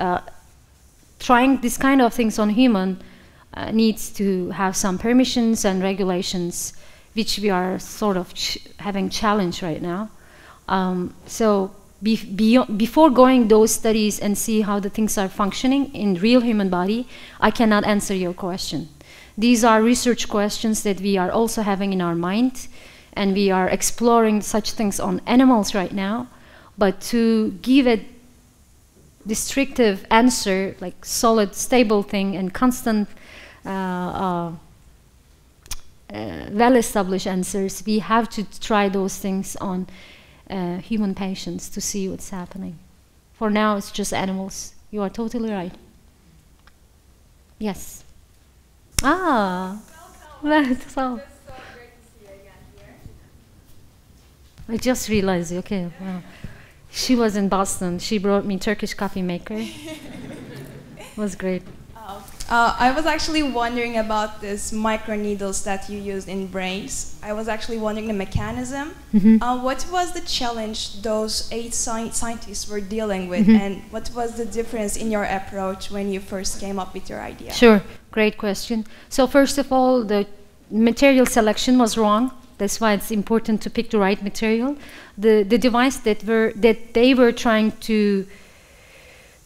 Trying this kind of things on human needs to have some permissions and regulations, which we are sort of having challenge right now. So before going those studies and see how the things are functioning in real human body, I cannot answer your question. These are research questions that we are also having in our mind, and we are exploring such things on animals right now. But to give a descriptive answer, like solid, stable thing and constant, well-established answers, we have to try those things on human patients to see what's happening. For now, it's just animals. You are totally right. Yes. Ah. That's all. It's so great to see you again here. I just realized, okay, wow. She was in Boston. She brought me Turkish coffee maker. It was great. I was actually wondering about this microneedles that you used in brains. I was actually wondering the mechanism. What was the challenge those 8 scientists were dealing with, and what was the difference in your approach when you first came up with your idea? Sure, great question. So first of all, the material selection was wrong. That's why it's important to pick the right material. The device that they were trying to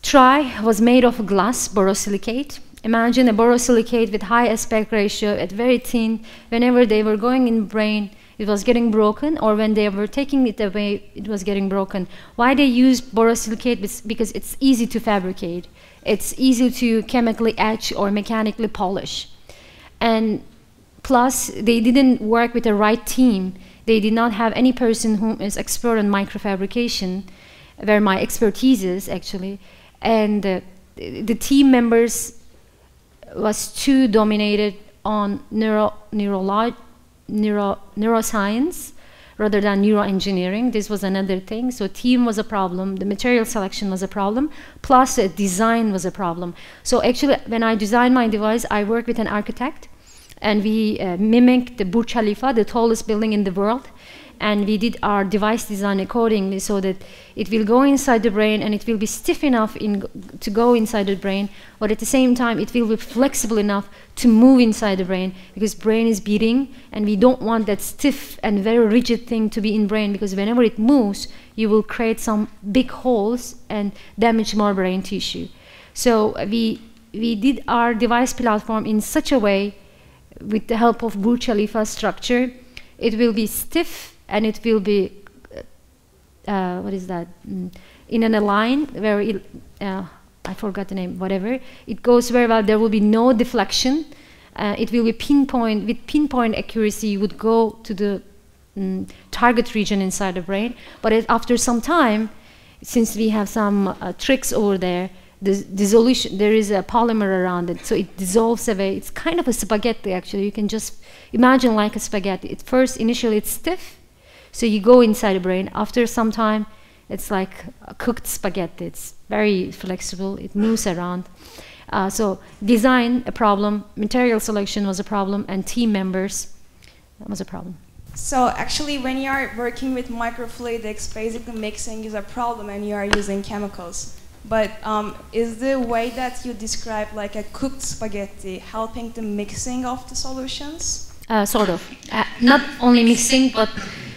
try was made of glass, borosilicate. Imagine a borosilicate with high aspect ratio at very thin. Whenever they were going in brain, it was getting broken, or when they were taking it away, it was getting broken. Why they used borosilicate? Because it's easy to fabricate. It's easy to chemically etch or mechanically polish. And plus, they didn't work with the right team. They did not have any person who is expert in microfabrication, where my expertise is actually. And the team members was too dominated on neuroscience rather than neuroengineering. This was another thing. So team was a problem, the material selection was a problem, plus design was a problem. So actually, when I designed my device, I worked with an architect, and we mimicked the Burj Khalifa, the tallest building in the world. and we did our device design accordingly so that it will go inside the brain and it will be stiff enough to go inside the brain, but at the same time it will be flexible enough to move inside the brain, because brain is beating and we don't want that stiff and very rigid thing to be in brain, because whenever it moves you will create some big holes and damage more brain tissue. So we did our device platform in such a way, with the help of Burj Khalifa structure, it will be stiff and it will be, what is that, in a line where it, I forgot the name, whatever. It goes very well, there will be no deflection. It will be pinpoint, with pinpoint accuracy you would go to the target region inside the brain. But after some time, since we have some tricks over there, the dissolution, there is a polymer around it, so it dissolves away. It's kind of a spaghetti, actually. You can just imagine like a spaghetti. Initially it's stiff, so you go inside the brain. After some time, it's like a cooked spaghetti. It's very flexible, it moves around. So design, a problem, material selection was a problem, and team members, that was a problem. So actually, when you are working with microfluidics, basically mixing is a problem and you are using chemicals. But is the way that you describe like a cooked spaghetti helping the mixing of the solutions? Sort of. Not only mixing, but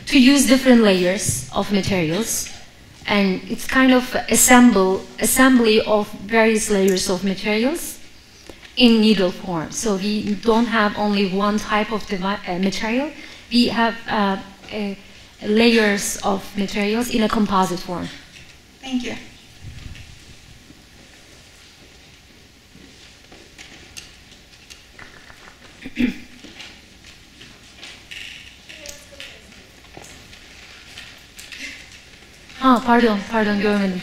to use different layers of materials. And it's kind of assembly of various layers of materials in needle form. So we don't have only one type of material. We have layers of materials in a composite form. Thank you. Pardon, görmedim.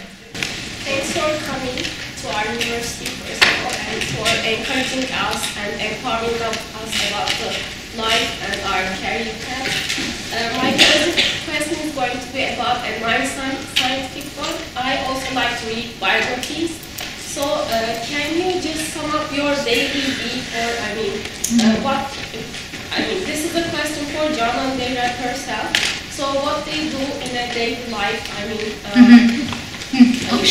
Thanks for coming to our university, first of all, and for encouraging us and empowering us about the life and our career path. My first question is going to be about a non-scientific one. I also like to read biographies. So can you just sum up your daily week, or this is a question for Canan Dagdeviren herself. So what they do in a daily life,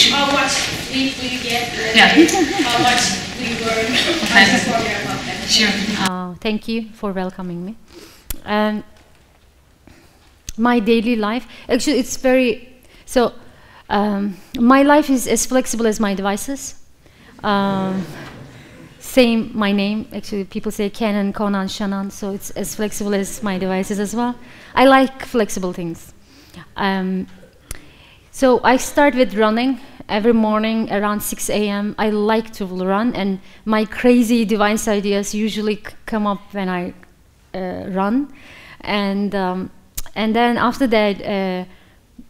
how much sleep do you get in a day, how much do you work? I just wonder about that. Sure. Thank you for welcoming me. My daily life, actually it's very, so my life is as flexible as my devices. Same, my name, actually people say Canan, Conan, Shanan, so it's as flexible as my devices as well. I like flexible things. So I start with running every morning around 6 a.m. I like to run, and my crazy device ideas usually come up when I run. And then after that,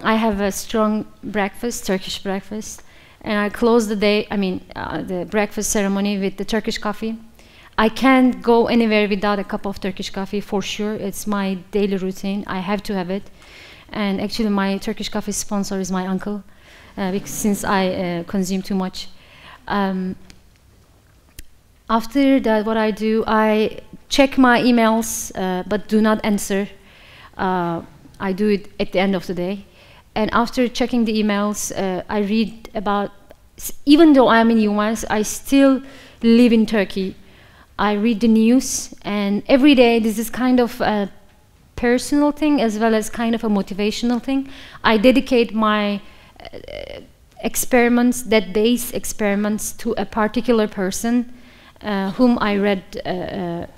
I have a strong breakfast, Turkish breakfast. And I close the day, the breakfast ceremony with the Turkish coffee. I can't go anywhere without a cup of Turkish coffee, for sure. It's my daily routine. I have to have it. And actually, my Turkish coffee sponsor is my uncle, because since I consume too much. After that, what I do, I check my emails, but do not answer. I do it at the end of the day. And after checking the emails, I read about, even though I'm in the US, I still live in Turkey. I read the news, and every day this is kind of a personal thing as well as kind of a motivational thing. I dedicate my experiments, that day's experiments, to a particular person whom I read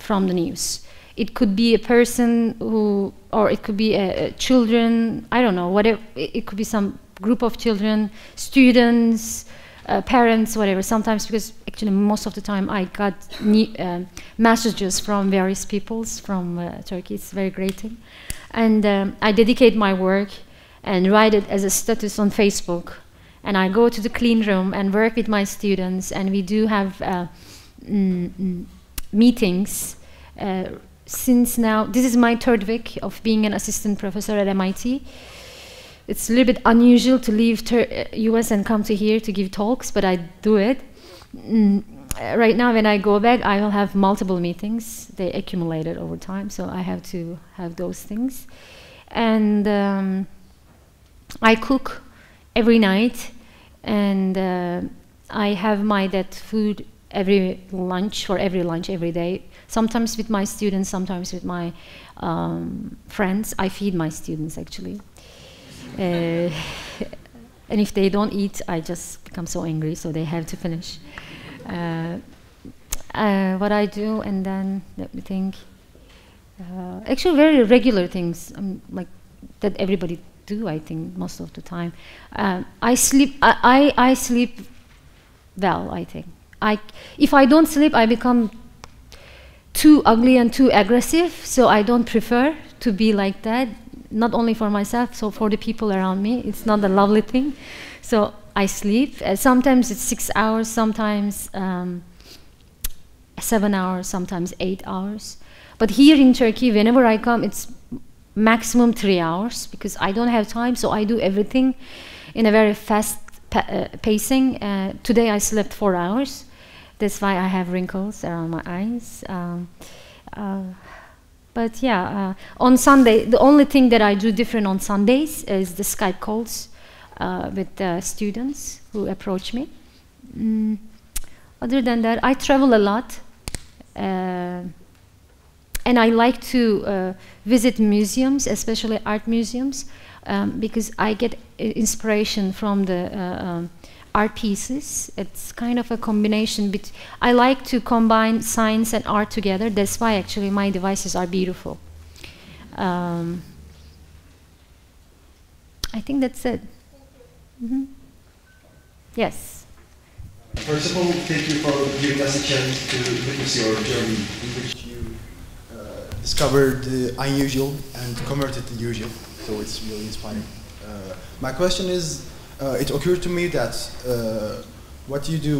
from the news. It could be a person who, or it could be children, I don't know, whatever. It could be some group of children, students, parents, whatever. Sometimes, because actually most of the time I got messages from various peoples from Turkey. It's a very great thing. And I dedicate my work and write it as a status on Facebook. And I go to the clean room and work with my students, and we do have meetings. Since now, this is my third week of being an assistant professor at MIT. It's a little bit unusual to leave US and come to here to give talks, but I do it. Right now, when I go back, I will have multiple meetings. They accumulated over time, so I have to have those things. and I cook every night, and I have my that food every lunch every day. Sometimes with my students, sometimes with my friends. I feed my students actually. And if they don't eat, I just become so angry, so they have to finish. What I do, and then let me think. Actually, very regular things, like that everybody do. I think most of the time. I sleep. I sleep well. I think. If I don't sleep, I become too ugly and too aggressive. So I don't prefer to be like that. Not only for myself, so for the people around me. It's not a lovely thing. So I sleep. Sometimes it's 6 hours, sometimes 7 hours, sometimes 8 hours. But here in Turkey, whenever I come, it's maximum 3 hours because I don't have time, so I do everything in a very fast pacing. Today I slept 4 hours. That's why I have wrinkles around my eyes. But yeah, on Sunday, the only thing that I do different on Sundays is the Skype calls with students who approach me. Other than that, I travel a lot. And I like to visit museums, especially art museums, because I get inspiration from the art pieces. It's kind of a combination. I like to combine science and art together. That's why actually my devices are beautiful. I think that's it. Yes. First of all, thank you for giving us a chance to witness your journey in which you discovered the unusual and converted the usual. So it's really inspiring. My question is, it occurred to me that what you do,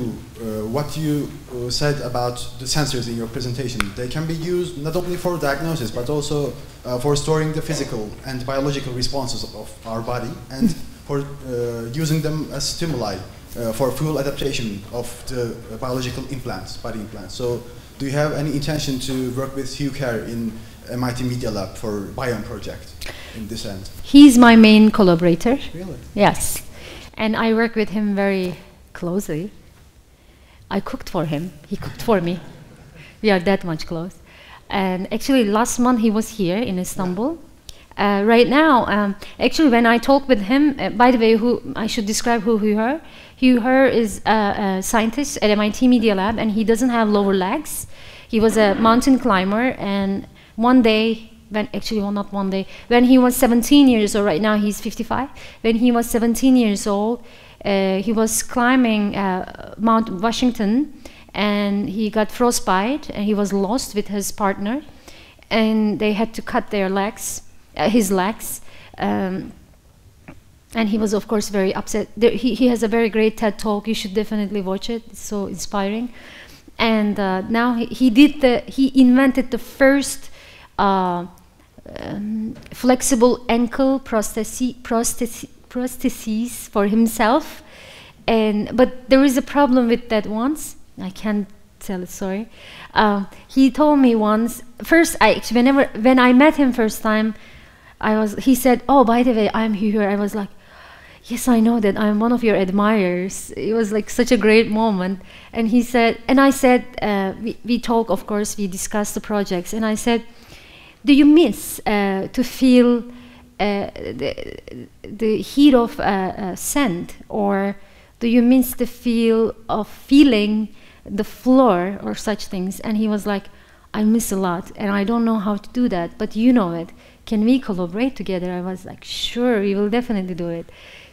what you said about the sensors in your presentation, they can be used not only for diagnosis, but also for storing the physical and biological responses of our body, and for using them as stimuli for full adaptation of the biological implants, body implants. So do you have any intention to work with Hugh Kerr in MIT Media Lab for Biome project in this end? He's my main collaborator. Really? Yes. And I work with him very closely. I cooked for him. He cooked for me. We are that much close. And actually, last month he was here in Istanbul. Right now, actually, when I talk with him, by the way, I should describe who Hugh Hugh is a scientist at MIT Media Lab, and he doesn't have lower legs. He was a mountain climber, and one day, when he was 17 years old, right now he's 55, when he was 17 years old, he was climbing Mount Washington, and he got frostbite, and he was lost with his partner, and they had to cut their legs, his legs, and he was, of course, very upset. He has a very great TED Talk. You should definitely watch it. It's so inspiring. And now he invented the first flexible ankle prostheses for himself. But there is a problem with that once. I can't tell it, sorry. He told me once, when I met him first time, he said, "Oh, by the way, I'm here." I was like, "Yes, I know that. I'm one of your admirers." It was like such a great moment. And he said, and I said, we talk, of course, we discuss the projects. And I said, "Do you miss to feel the heat of sand, or do you miss the feel of feeling the floor or such things?" And he was like, "I miss a lot, and I don't know how to do that, but you know it. Can we collaborate together?" I was like, "Sure, we will definitely do it."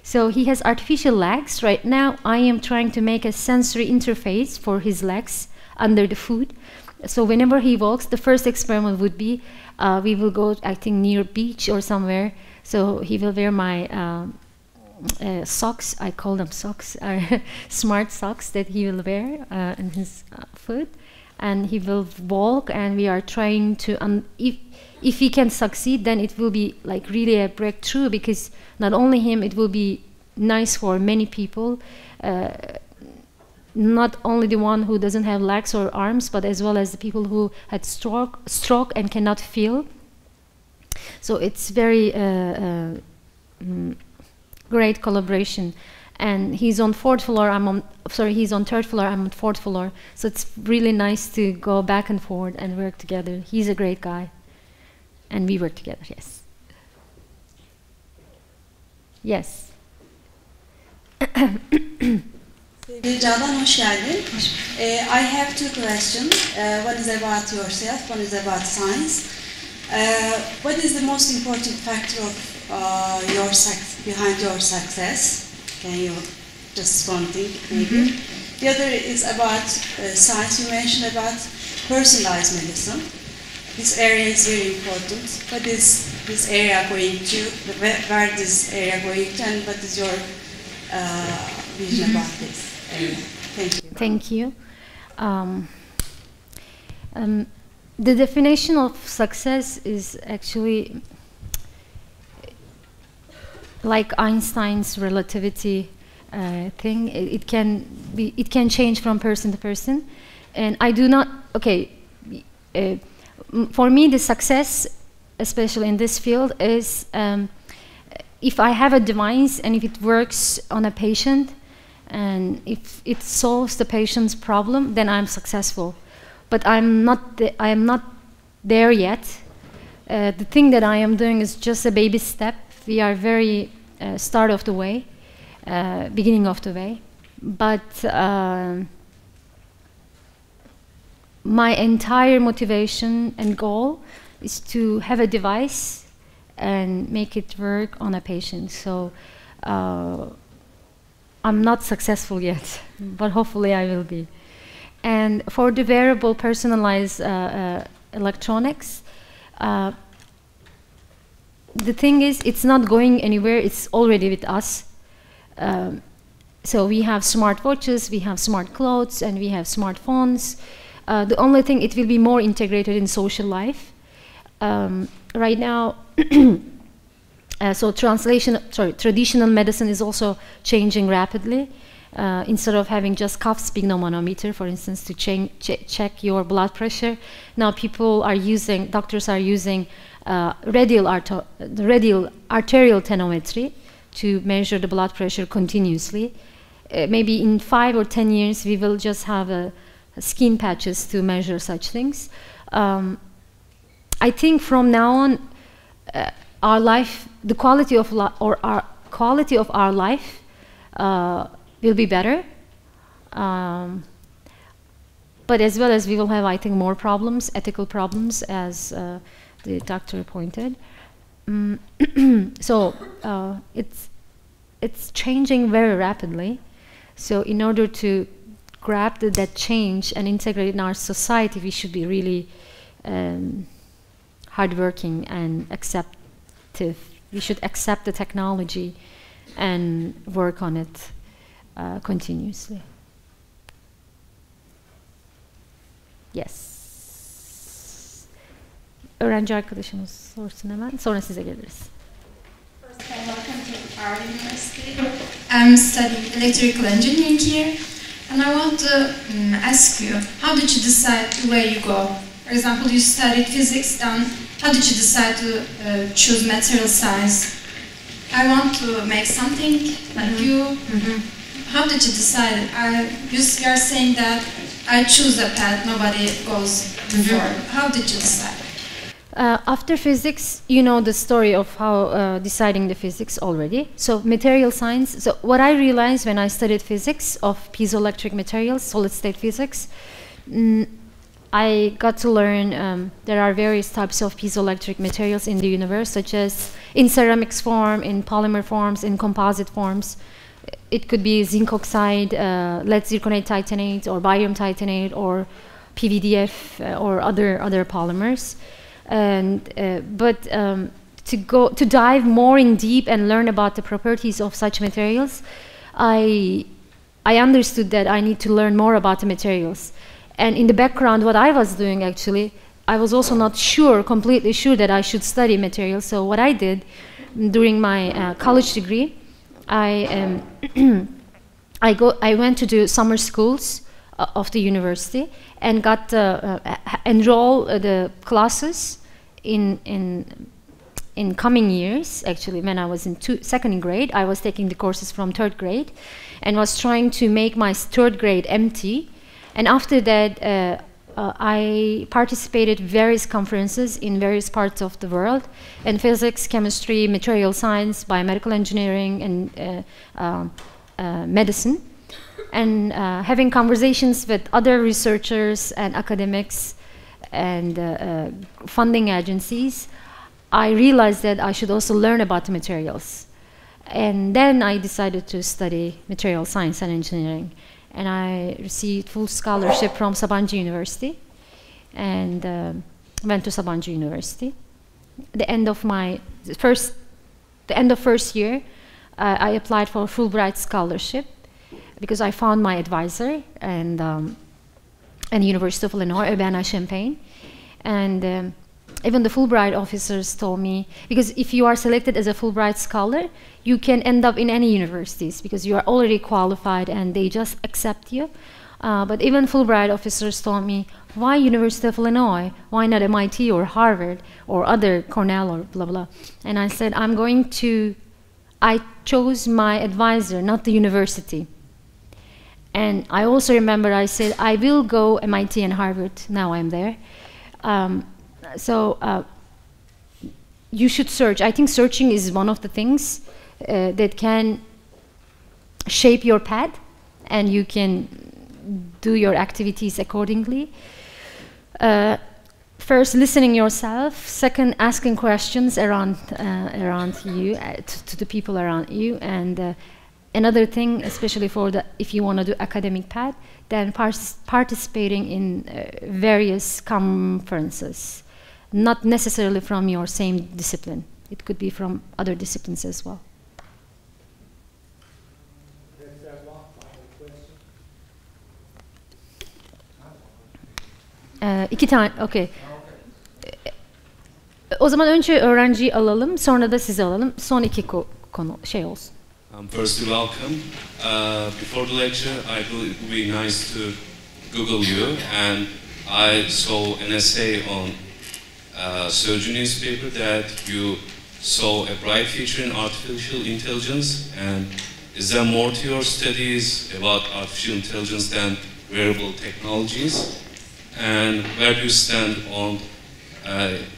So he has artificial legs. Right now, I am trying to make a sensory interface for his legs under the food. So whenever he walks, the first experiment would be, we will go, I think, near beach or somewhere. So he will wear my socks. I call them socks, smart socks that he will wear in his foot. And he will walk, and we are trying to, if he can succeed, then it will be like really a breakthrough, because not only him, it will be nice for many people, not only the one who doesn't have legs or arms, but as well as the people who had stroke and cannot feel. So it's very great collaboration. And he's on 4th floor, he's on 3rd floor, I'm on 4th floor. So it's really nice to go back and forth and work together. He's a great guy. And we work together, yes. Yes. Sevgili Canan, hoş geldin. I have two questions. One is about yourself, one is about science. What is the most important factor of behind your success? Can you just one thing, maybe? The other is about science. You mentioned about personalized medicine. This area is very important. What is this area going to? Where this area going to? And what is your vision about this area? Thank you. Thank you. The definition of success is actually like Einstein's relativity thing. It can change from person to person, and I do not. Okay, for me, the success, especially in this field, is if I have a device and if it works on a patient, and if it solves the patient's problem, then I'm successful. But I am not there yet. The thing that I am doing is just a baby step. We are very start of the way, beginning of the way. But my entire motivation and goal is to have a device and make it work on a patient. So I'm not successful yet, but hopefully I will be. And for the wearable personalized electronics, the thing is, it's not going anywhere, it's already with us. So we have smart watches, we have smart clothes, and we have smartphones. The only thing, it will be more integrated in social life. Right now, so traditional medicine is also changing rapidly. Instead of having just cuff sphygmomanometer, for instance, to check your blood pressure, now doctors are using radial arterial tenometry to measure the blood pressure continuously. Maybe in 5 or 10 years, we will just have skin patches to measure such things. I think from now on, our life, the quality of our quality of our life will be better. But as well as we will have, I think, more problems, ethical problems, as the doctor pointed. So it's changing very rapidly. So in order to grab that change and integrate it in our society, we should be really hardworking and acceptive. We should accept the technology and work on it continuously. Yes. Öğrenci arkadaşımız sorsun hemen. Sonra size geliriz. First of all, welcome to our university. I'm studying electrical engineering here, and I want to ask you, how did you decide where you go? For example, you studied physics, then how did you decide to choose material science? I want to make something like you. How did you decide? You are saying that I choose a path nobody goes before. How did you decide? After physics, you know the story of how deciding the physics already. So material science, so what I realized when I studied physics of piezoelectric materials, solid state physics, I got to learn there are various types of piezoelectric materials in the universe, such as in ceramics form, in polymer forms, in composite forms. It could be zinc oxide, lead zirconate titanate, or barium titanate, or PVDF, or other polymers. And to dive more in deep and learn about the properties of such materials, I understood that I need to learn more about the materials. And in the background, what I was doing actually, I was also not completely sure that I should study materials. So what I did during my college degree, I went to do summer schools of the university and got enroll the classes in in coming years, actually, when I was in second grade, I was taking the courses from third grade and was trying to make my third grade empty. And after that, I participated in various conferences in various parts of the world, in physics, chemistry, material science, biomedical engineering, and medicine. And having conversations with other researchers and academics and funding agencies, I realized that I should also learn about the materials. And then I decided to study material science and engineering. And I received full scholarship from Sabancı University and went to Sabancı University. The end of first year, I applied for a Fulbright scholarship because I found my advisor and University of Illinois, Urbana-Champaign. And even the Fulbright officers told me, because if you are selected as a Fulbright scholar, you can end up in any universities because you are already qualified and they just accept you. But even Fulbright officers told me, why University of Illinois? Why not MIT or Harvard or other Cornell or blah, blah. And I said, I chose my advisor, not the university. And I also remember I said, I will go MIT and Harvard, now I'm there. So you should search. I think searching is one of the things that can shape your path, and you can do your activities accordingly. First, listening yourself. Second, asking questions around you, to the people around you. And another thing, especially for if you want to do academic path, then participating in various conferences. Not necessarily from your same discipline. It could be from other disciplines as well. İki tane, okay. O zaman önce öğrenciyi alalım, sonra da sizi alalım. Son iki konu şey olsun. Firstly, welcome. Before the lecture, I thought it would be nice to Google you, and I saw an essay on Surgeon newspaper that you saw a bright future in artificial intelligence. And is there more to your studies about artificial intelligence than wearable technologies? And where do you stand on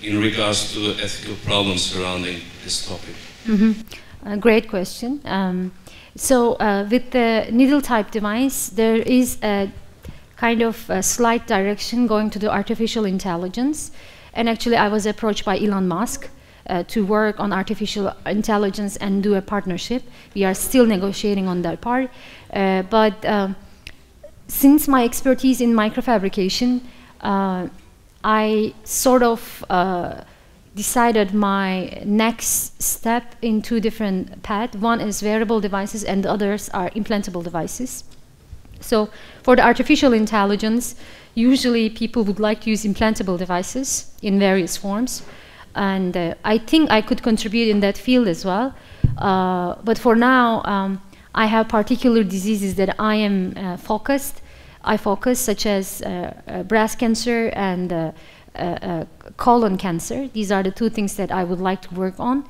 in regards to ethical problems surrounding this topic? Great question. So with the needle type device, there is a kind of a slight direction going to the artificial intelligence. And actually, I was approached by Elon Musk to work on artificial intelligence and do a partnership. We are still negotiating on that part. But since my expertise in microfabrication, I sort of decided my next step in two different paths. One is wearable devices and the others are implantable devices. So for the artificial intelligence, usually people would like to use implantable devices in various forms. And I think I could contribute in that field as well. But for now, I have particular diseases that I am focused. I focus, such as breast cancer and colon cancer. These are the two things that I would like to work on.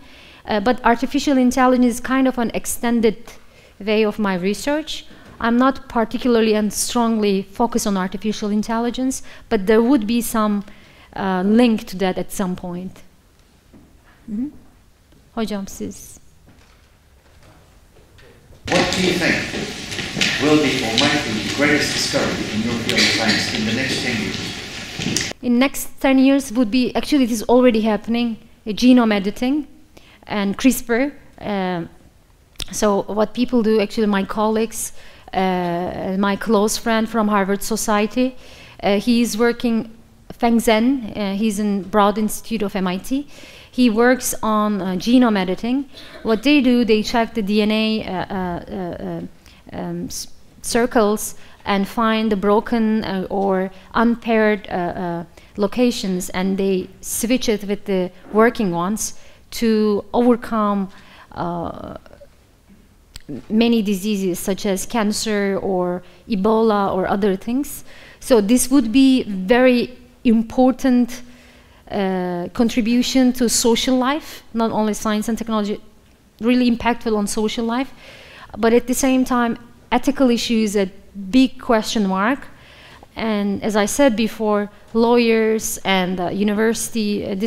But artificial intelligence is kind of an extended way of my research. I'm not particularly and strongly focused on artificial intelligence, but there would be some link to that at some point. Hocam siz. What do you think will be or might be the greatest discovery in your field of science in the next 10 years? In next 10 years would be, actually it is already happening, genome editing and CRISPR. So what people do, actually my colleagues, my close friend from Harvard Society, he's working, Feng Zhen, he's in Broad Institute of MIT. He works on genome editing. What they do, they check the DNA circles and find the broken or unpaired locations, and they switch it with the working ones to overcome many diseases such as cancer or Ebola or other things. So this would be very important contribution to social life, not only science and technology, really impactful on social life, but at the same time, ethical issues a big question mark. And as I said before, lawyers and university,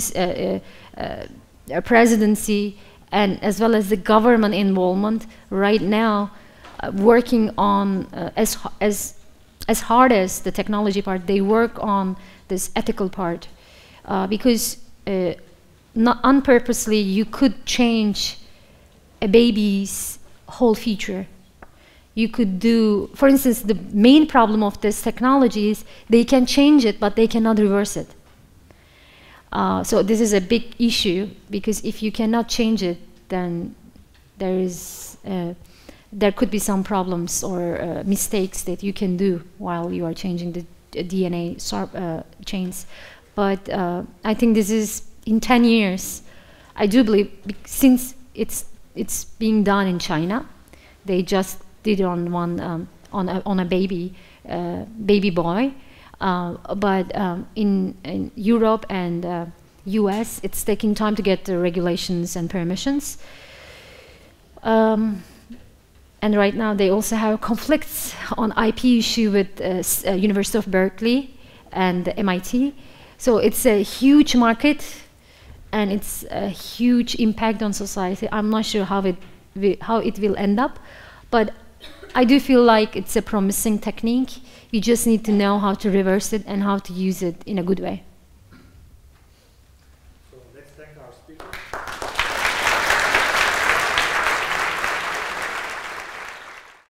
presidency, and as well as the government involvement right now, working on as hard as the technology part, they work on this ethical part, because not unpurposely you could change a baby's whole future. You could do, for instance, the main problem of this technology is they can change it, but they cannot reverse it. So this is a big issue, because if you cannot change it, then there could be some problems or mistakes that you can do while you are changing the DNA chains. But I think this is in 10 years. I do believe, since it's being done in China, they just did on one on a baby boy, but in Europe and US, it's taking time to get the regulations and permissions. And right now, they also have conflicts on IP issue with University of Berkeley and MIT. So it's a huge market, and it's a huge impact on society. I'm not sure how it will end up, but I do feel like it's a promising technique. You just need to know how to reverse it and how to use it in a good way.